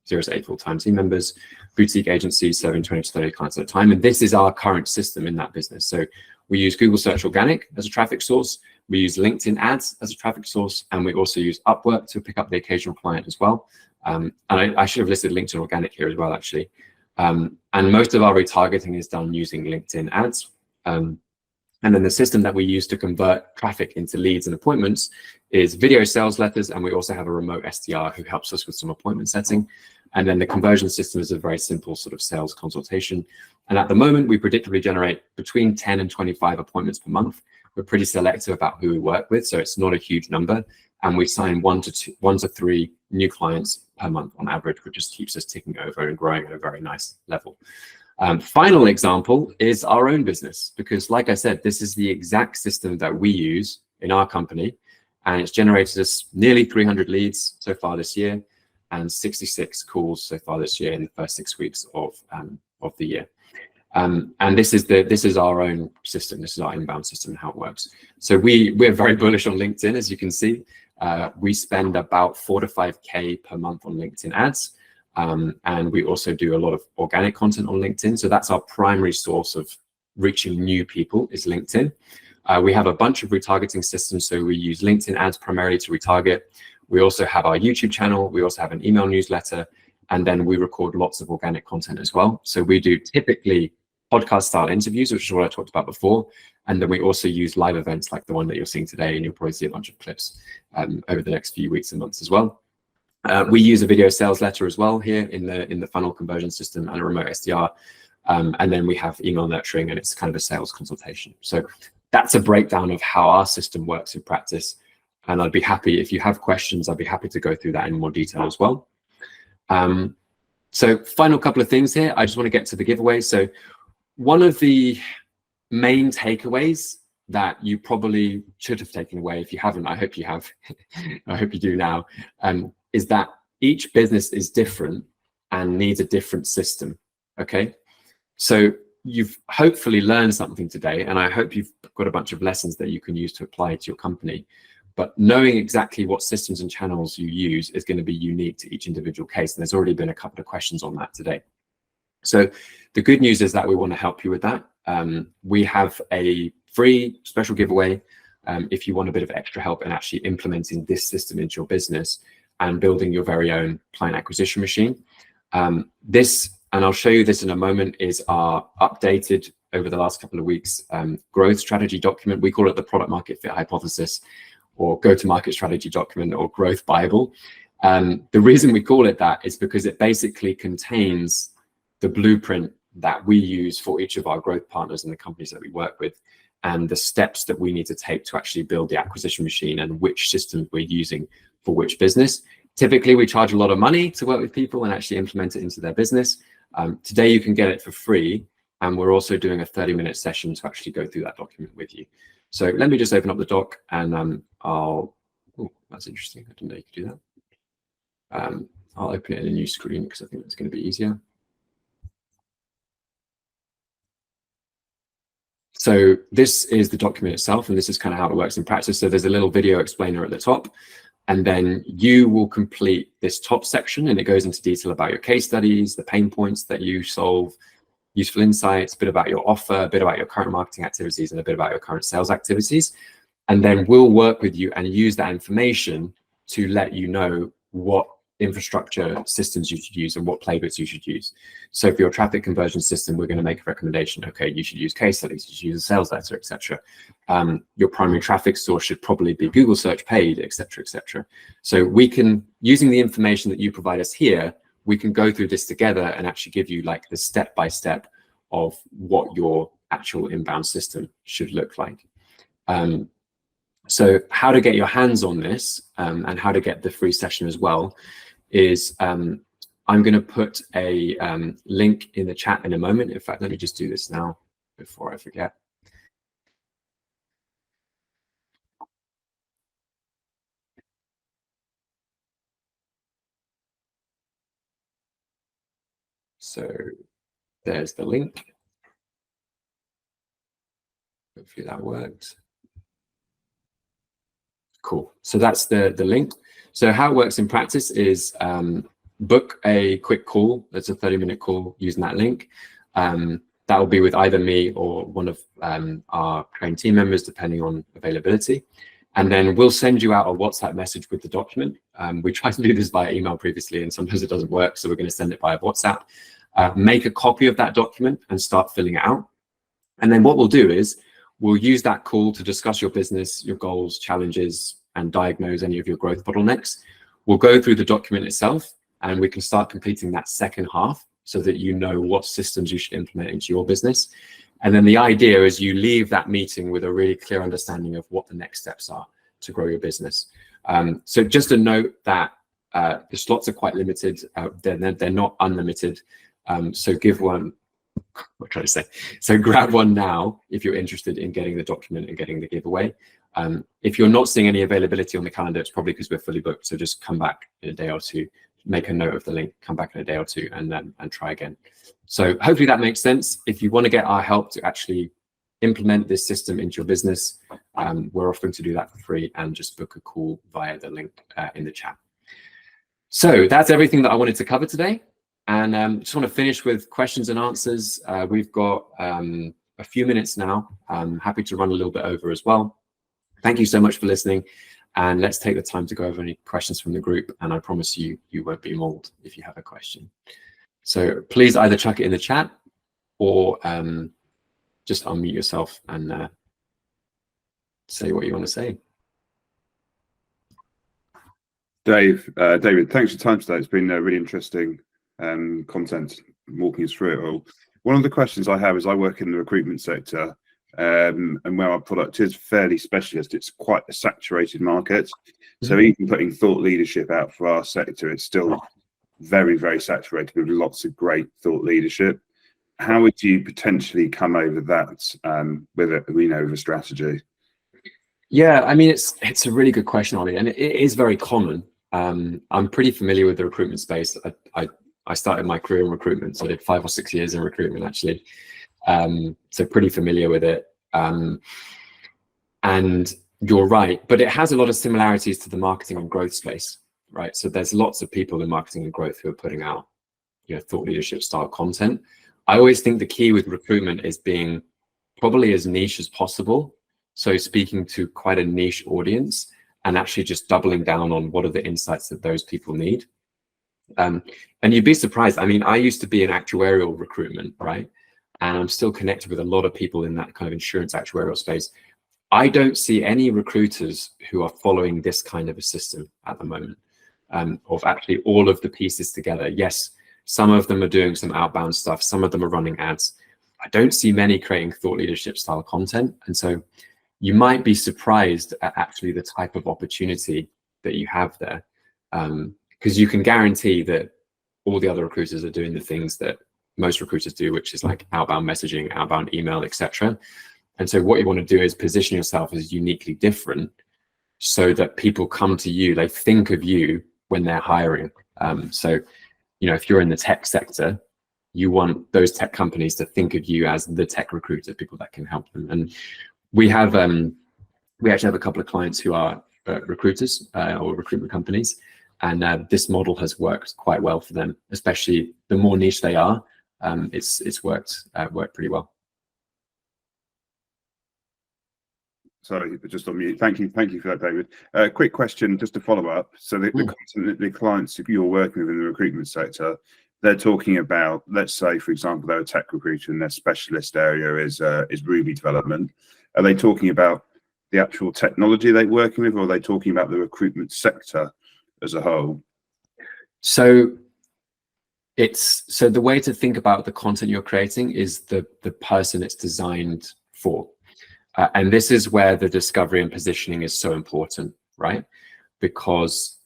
0 to 8 full-time team members, boutique agency serving 20 to 30 clients at a time. And this is our current system in that business. So we use Google Search Organic as a traffic source. We use LinkedIn ads as a traffic source. And we also use Upwork to pick up the occasional client as well. And I should have listed LinkedIn Organic here as well, actually. And most of our retargeting is done using LinkedIn ads. And then the system that we use to convert traffic into leads and appointments is video sales letters. And we also have a remote SDR who helps us with some appointment setting. And then the conversion system is a very simple sort of sales consultation. And at the moment, we predictably generate between 10 and 25 appointments per month. We're pretty selective about who we work with, so it's not a huge number. And we sign 1 to 3 new clients per month on average, which just keeps us ticking over and growing at a very nice level. Final example is our own business, because like I said, this is the exact system that we use in our company, and it's generated us nearly 300 leads so far this year and 66 calls so far this year in the first 6 weeks of the year. And this is our own system. This is our inbound system and how it works. So we're very bullish on LinkedIn, as you can see. We spend about 4 to 5K per month on LinkedIn ads. And we also do a lot of organic content on LinkedIn. So that's our primary source of reaching new people is LinkedIn. We have a bunch of retargeting systems. So we use LinkedIn ads primarily to retarget. We also have our YouTube channel. We also have an email newsletter. And then we record lots of organic content as well. So we do typically podcast style interviews, which is what I talked about before. And then we also use live events like the one that you're seeing today. And you'll probably see a bunch of clips over the next few weeks and months as well. We use a video sales letter as well here in the funnel conversion system and a remote SDR. And then we have email nurturing, and it's kind of a sales consultation. So that's a breakdown of how our system works in practice. And I'd be happy, if you have questions, I'd be happy to go through that in more detail as well. So final couple of things here. I just want to get to the giveaway. So one of the main takeaways that you probably should have taken away, if you haven't, I hope you have, I hope you do now, is that each business is different and needs a different system, okay? So you've hopefully learned something today, and I hope you've got a bunch of lessons that you can use to apply to your company. But knowing exactly what systems and channels you use is going to be unique to each individual case. And there's already been a couple of questions on that today. So the good news is that we want to help you with that. We have a free special giveaway if you want a bit of extra help in actually implementing this system into your business and building your very own client acquisition machine. This, and I'll show you this in a moment, is our updated over the last couple of weeks growth strategy document. We call it the product market fit hypothesis, or go-to-market strategy document, or growth Bible. The reason we call it that is because it basically contains the blueprint that we use for each of our growth partners and the companies that we work with, and the steps that we need to take to actually build the acquisition machine and which systems we're using for which business. Typically, we charge a lot of money to work with people and actually implement it into their business. Today, you can get it for free, and we're also doing a 30-minute session to actually go through that document with you. So let me just open up the doc, and oh, that's interesting. I didn't know you could do that. I'll open it in a new screen because I think that's going to be easier. So this is the document itself, and this is kind of how it works in practice. So there's a little video explainer at the top, and then you will complete this top section, and it goes into detail about your case studies, the pain points that you solve, useful insights, a bit about your offer, a bit about your current marketing activities, and a bit about your current sales activities. And then we'll work with you and use that information to let you know what infrastructure systems you should use and what playbooks you should use. So for your traffic conversion system, we're going to make a recommendation. Okay, you should use case studies, you should use a sales letter, etc. Your primary traffic source should probably be Google search paid, etc., etc. So we can, using the information that you provide us here, we can go through this together and actually give you like the step-by-step of what your actual inbound system should look like. So how to get your hands on this and how to get the free session as well is I'm going to put a link in the chat in a moment. In fact, let me just do this now before I forget. So there's the link. Hopefully that worked. Cool. So that's the link. So how it works in practice is book a quick call. That's a 30-minute call using that link. That will be with either me or one of our trained team members, depending on availability. And then we'll send you out a WhatsApp message with the document. We tried to do this via email previously, and sometimes it doesn't work. So we're going to send it via WhatsApp. Make a copy of that document and start filling it out. And then what we'll do is we'll use that call to discuss your business, your goals, challenges, and diagnose any of your growth bottlenecks. We'll go through the document itself, and we can start completing that second half so that you know what systems you should implement into your business. And then the idea is you leave that meeting with a really clear understanding of what the next steps are to grow your business. So just a note that the slots are quite limited. They're not unlimited. So give one. What trying to say? So grab one now if you're interested in getting the document and getting the giveaway. If you're not seeing any availability on the calendar, it's probably because we're fully booked. So just come back in a day or two, make a note of the link, come back in a day or two, and try again. So hopefully that makes sense. If you want to get our help to actually implement this system into your business, we're offering to do that for free, and just book a call via the link in the chat. So that's everything that I wanted to cover today. And just want to finish with questions and answers. We've got a few minutes now. I'm happy to run a little bit over as well. Thank you so much for listening. And let's take the time to go over any questions from the group. And I promise you, you won't be mauled if you have a question. So please either chuck it in the chat or just unmute yourself and say what you want to say. David, thanks for your time today. It's been really interesting content, walking us through it all. One of the questions I have is I work in the recruitment sector, and where our product is fairly specialist, it's quite a saturated market. So even putting thought leadership out for our sector, it's still very, very saturated with lots of great thought leadership. How would you potentially come over that with a strategy? Yeah, I mean, it's a really good question, Ollie, and it is very common. I'm pretty familiar with the recruitment space. I started my career in recruitment, so I did 5 or 6 years in recruitment actually. So pretty familiar with it. And you're right, but it has a lot of similarities to the marketing and growth space, right? So there's lots of people in marketing and growth who are putting out, thought leadership style content. I always think the key with recruitment is being probably as niche as possible. So speaking to quite a niche audience and actually just doubling down on what are the insights that those people need. And you'd be surprised. I mean, I used to be in actuarial recruitment, right? And I'm still connected with a lot of people in that kind of insurance actuarial space. I don't see any recruiters who are following this kind of a system at the moment, of actually all of the pieces together. Yes, some of them are doing some outbound stuff. Some of them are running ads. I don't see many creating thought leadership style content. And so you might be surprised at actually the type of opportunity that you have there. Because you can guarantee that all the other recruiters are doing the things that most recruiters do, which is like outbound messaging, outbound email, etc. And so what you want to do is position yourself as uniquely different so that people come to you, they think of you when they're hiring. So, if you're in the tech sector, you want those tech companies to think of you as the tech recruiter, people that can help them. And we actually have a couple of clients who are recruiters or recruitment companies. And this model has worked quite well for them, especially the more niche they are. It's worked pretty well. Sorry, just on mute. Thank you for that, David. Quick question, just to follow up. So the clients you're working with in the recruitment sector, they're talking about, let's say, for example, they're a tech recruiter and their specialist area is Ruby development. Are they talking about the actual technology they're working with, or are they talking about the recruitment sector as a whole? So the way to think about the content you're creating is the person it's designed for. And this is where the discovery and positioning is so important, right? Because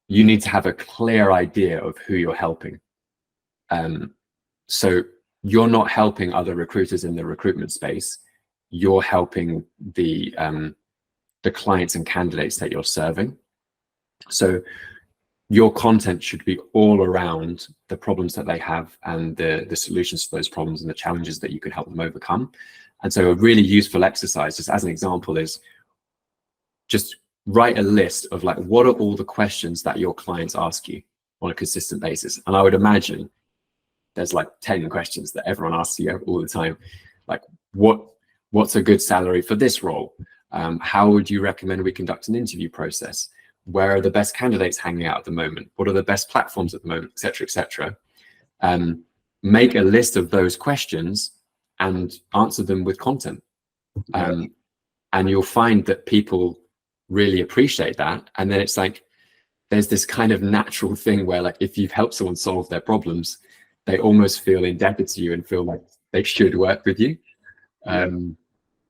you need to have a clear idea of who you're helping. So you're not helping other recruiters in the recruitment space. You're helping the clients and candidates that you're serving. So your content should be all around the problems that they have and the solutions to those problems and the challenges that you could help them overcome. And so a really useful exercise, just as an example, is just write a list of like, what are all the questions that your clients ask you on a consistent basis? And I would imagine there's like 10 questions that everyone asks you all the time. Like, what's a good salary for this role? How would you recommend we conduct an interview process? Where are the best candidates hanging out at the moment? What are the best platforms at the moment, et cetera, et cetera? Make a list of those questions and answer them with content. And you'll find that people really appreciate that. And then it's like, there's this kind of natural thing where like, if you've helped someone solve their problems, they almost feel indebted to you and feel like they should work with you.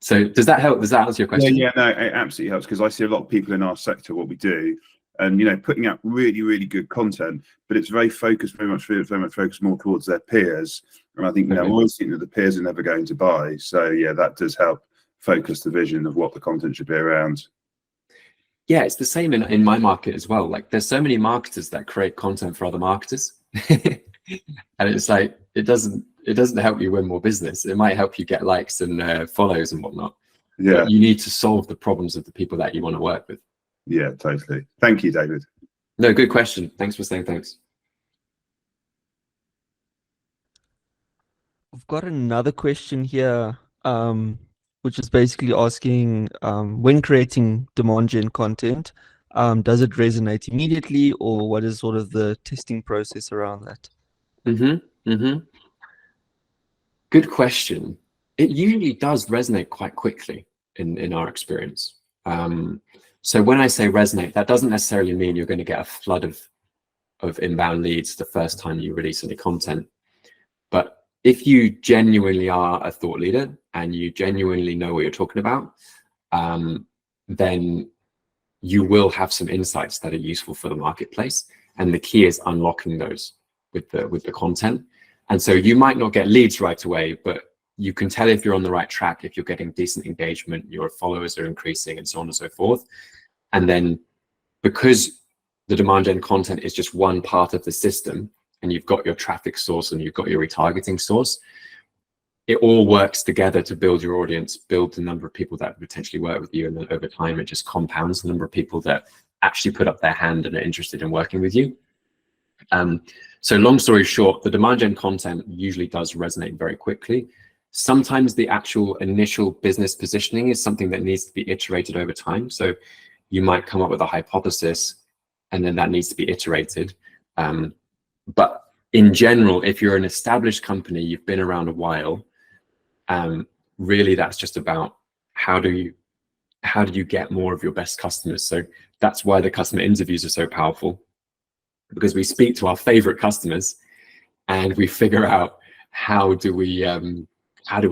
So does that help? Does that answer your question? Yeah, no, it absolutely helps, because I see a lot of people in our sector, what we do, and, you know, putting out really, really good content, but it's very focused, very much focused more towards their peers. And I think, you know, I always think that the peers are never going to buy. So yeah, that does help focus the vision of what the content should be around. Yeah, it's the same in my market as well. Like, there's so many marketers that create content for other marketers. And it's like, it doesn't help you win more business. It might help you get likes and follows and whatnot. Yeah, but you need to solve the problems of the people that you want to work with. Yeah, totally. Thank you, David. No, good question. Thanks for saying thanks. I've got another question here, which is basically asking, when creating demand gen content, does it resonate immediately, or what is sort of the testing process around that? Good question. It usually does resonate quite quickly in our experience. So when I say resonate, that doesn't necessarily mean you're going to get a flood of inbound leads the first time you release any content. But if you genuinely are a thought leader and you genuinely know what you're talking about, then you will have some insights that are useful for the marketplace. And the key is unlocking those with the content. And so you might not get leads right away, but you can tell if you're on the right track, if you're getting decent engagement, your followers are increasing, and so on and so forth. And then because the demand gen content is just one part of the system, and you've got your traffic source and you've got your retargeting source, it all works together to build your audience, build the number of people that potentially work with you. And then over time, it just compounds the number of people that actually put up their hand and are interested in working with you. So long story short, the demand gen content usually does resonate very quickly. Sometimes the actual initial business positioning is something that needs to be iterated over time. So you might come up with a hypothesis and then that needs to be iterated. But in general, if you're an established company, you've been around a while, really that's just about how do you get more of your best customers. So that's why the customer interviews are so powerful, because we speak to our favorite customers and we figure out how do we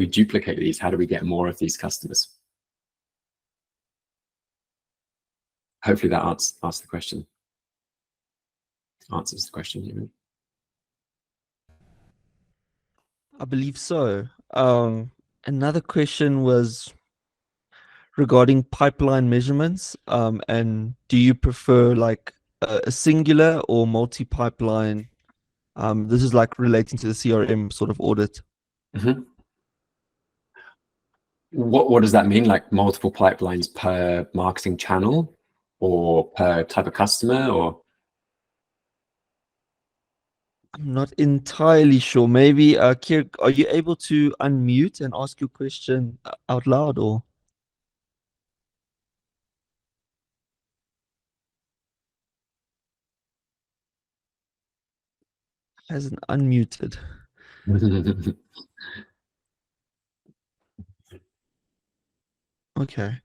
duplicate these? How do we get more of these customers? Hopefully that answers the question. Answers the question, you know? I believe so. Another question was regarding pipeline measurements, and do you prefer like a singular or multi-pipeline? This is like relating to the CRM sort of audit. Mm-hmm. What does that mean? Like multiple pipelines per marketing channel or per type of customer, or? I'm not entirely sure. Maybe, Kier, are you able to unmute and ask your question out loud, or? Hasn't unmuted. Okay.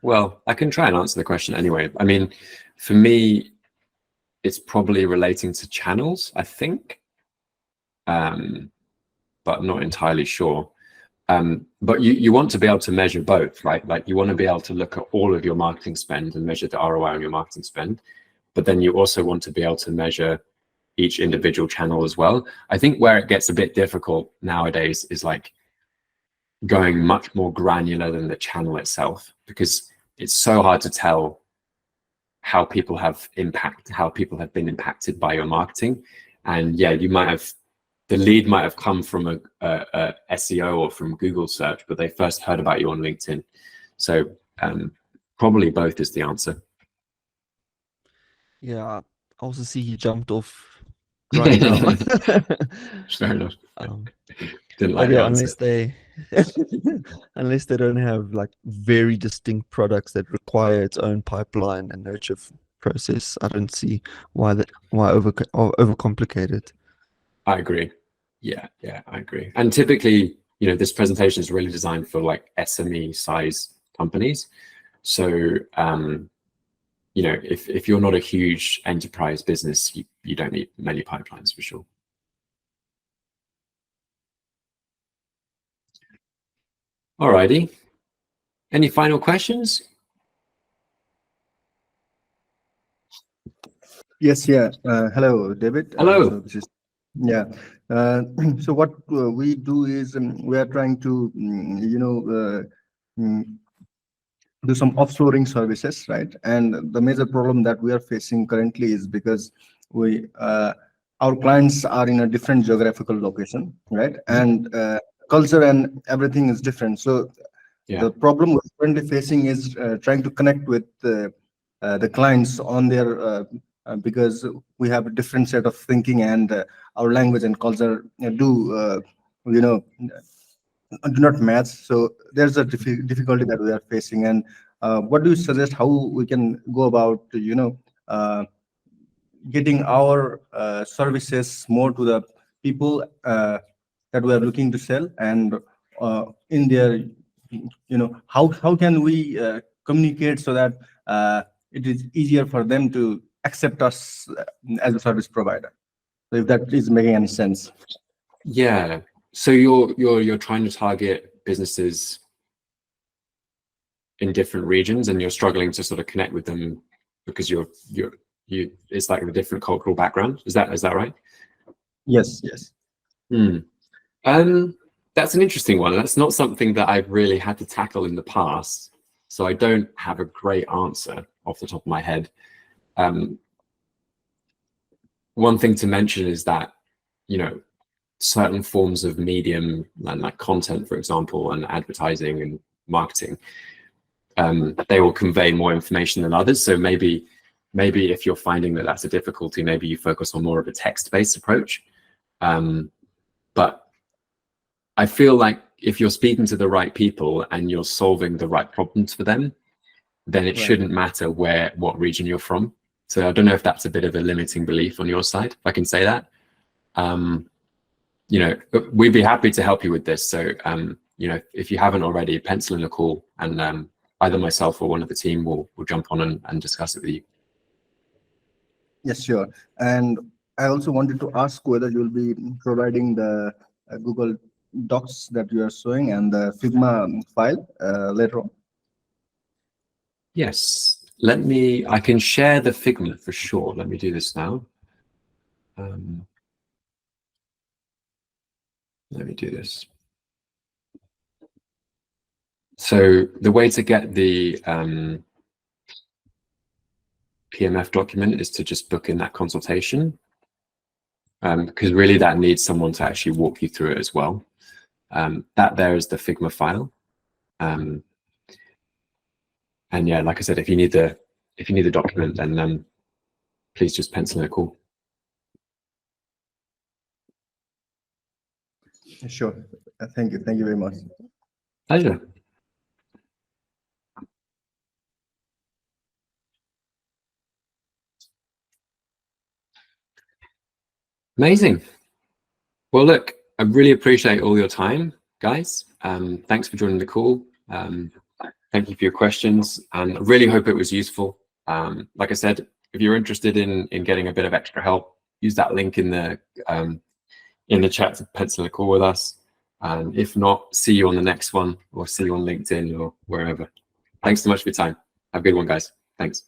Well, I can try and answer the question anyway. I mean, for me, it's probably relating to channels, I think, but I'm not entirely sure. But you want to be able to measure both, right? Like you want to be able to look at all of your marketing spend and measure the ROI on your marketing spend, but then you also want to be able to measure each individual channel as well. I think where it gets a bit difficult nowadays is like going much more granular than the channel itself, because it's so hard to tell how people have been impacted by your marketing. And yeah, the lead might have come from a SEO or from Google search, but they first heard about you on LinkedIn. So probably both is the answer. Yeah, I also see he jumped off right now. Fair enough. Didn't But like yeah, the answer. unless they don't have like very distinct products that require its own pipeline and nurture process, I don't see why overcomplicate it. I agree. Yeah, I agree. And typically, this presentation is really designed for like SME size companies. So, if you're not a huge enterprise business, you don't need many pipelines for sure. Alrighty. Any final questions? Yes, yeah. Hello, David. Hello. So this is, yeah. So what we do is we are trying to, do some offshoring services, right? And the major problem that we are facing currently is because our clients are in a different geographical location, right? And culture and everything is different. So the problem we're currently facing is trying to connect with the clients on their because we have a different set of thinking, and our language and culture do not match. So there's a difficulty that we are facing. And what do you suggest how we can go about getting our services more to the people that we are looking to sell, and in their how can we communicate so that it is easier for them to accept us as a service provider? So if that is making any sense. Yeah. So you're trying to target businesses in different regions, and you're struggling to sort of connect with them because it's like a different cultural background. Is that right? Yes. That's an interesting one. That's not something that I've really had to tackle in the past, so I don't have a great answer off the top of my head. One thing to mention is that, certain forms of medium and like content, for example, and advertising and marketing, they will convey more information than others. So maybe if you're finding that that's a difficulty, maybe you focus on more of a text-based approach. But I feel like if you're speaking to the right people and you're solving the right problems for them, then it shouldn't matter what region you're from. So I don't know if that's a bit of a limiting belief on your side, if I can say that. We'd be happy to help you with this. So, if you haven't already, pencil in a call, and either myself or one of the team will jump on and discuss it with you. Yes, sure. And I also wanted to ask whether you'll be providing the Google Docs that you are showing and the Figma file later on. Yes. I can share the Figma for sure. Let me do this now. Let me do this. So the way to get the PMF document is to just book in that consultation, because really that needs someone to actually walk you through it as well. That there is the Figma file. And yeah, like I said, if you need the document, then please just pencil in a call. Sure. Thank you. Thank you very much. Pleasure. Amazing. Well, look, I really appreciate all your time, guys. Thanks for joining the call. Thank you for your questions, and I really hope it was useful. Like I said, if you're interested in getting a bit of extra help, use that link in the chat to pencil a call with us. And if not, see you on the next one, or see you on LinkedIn or wherever. Thanks so much for your time. Have a good one, guys. Thanks.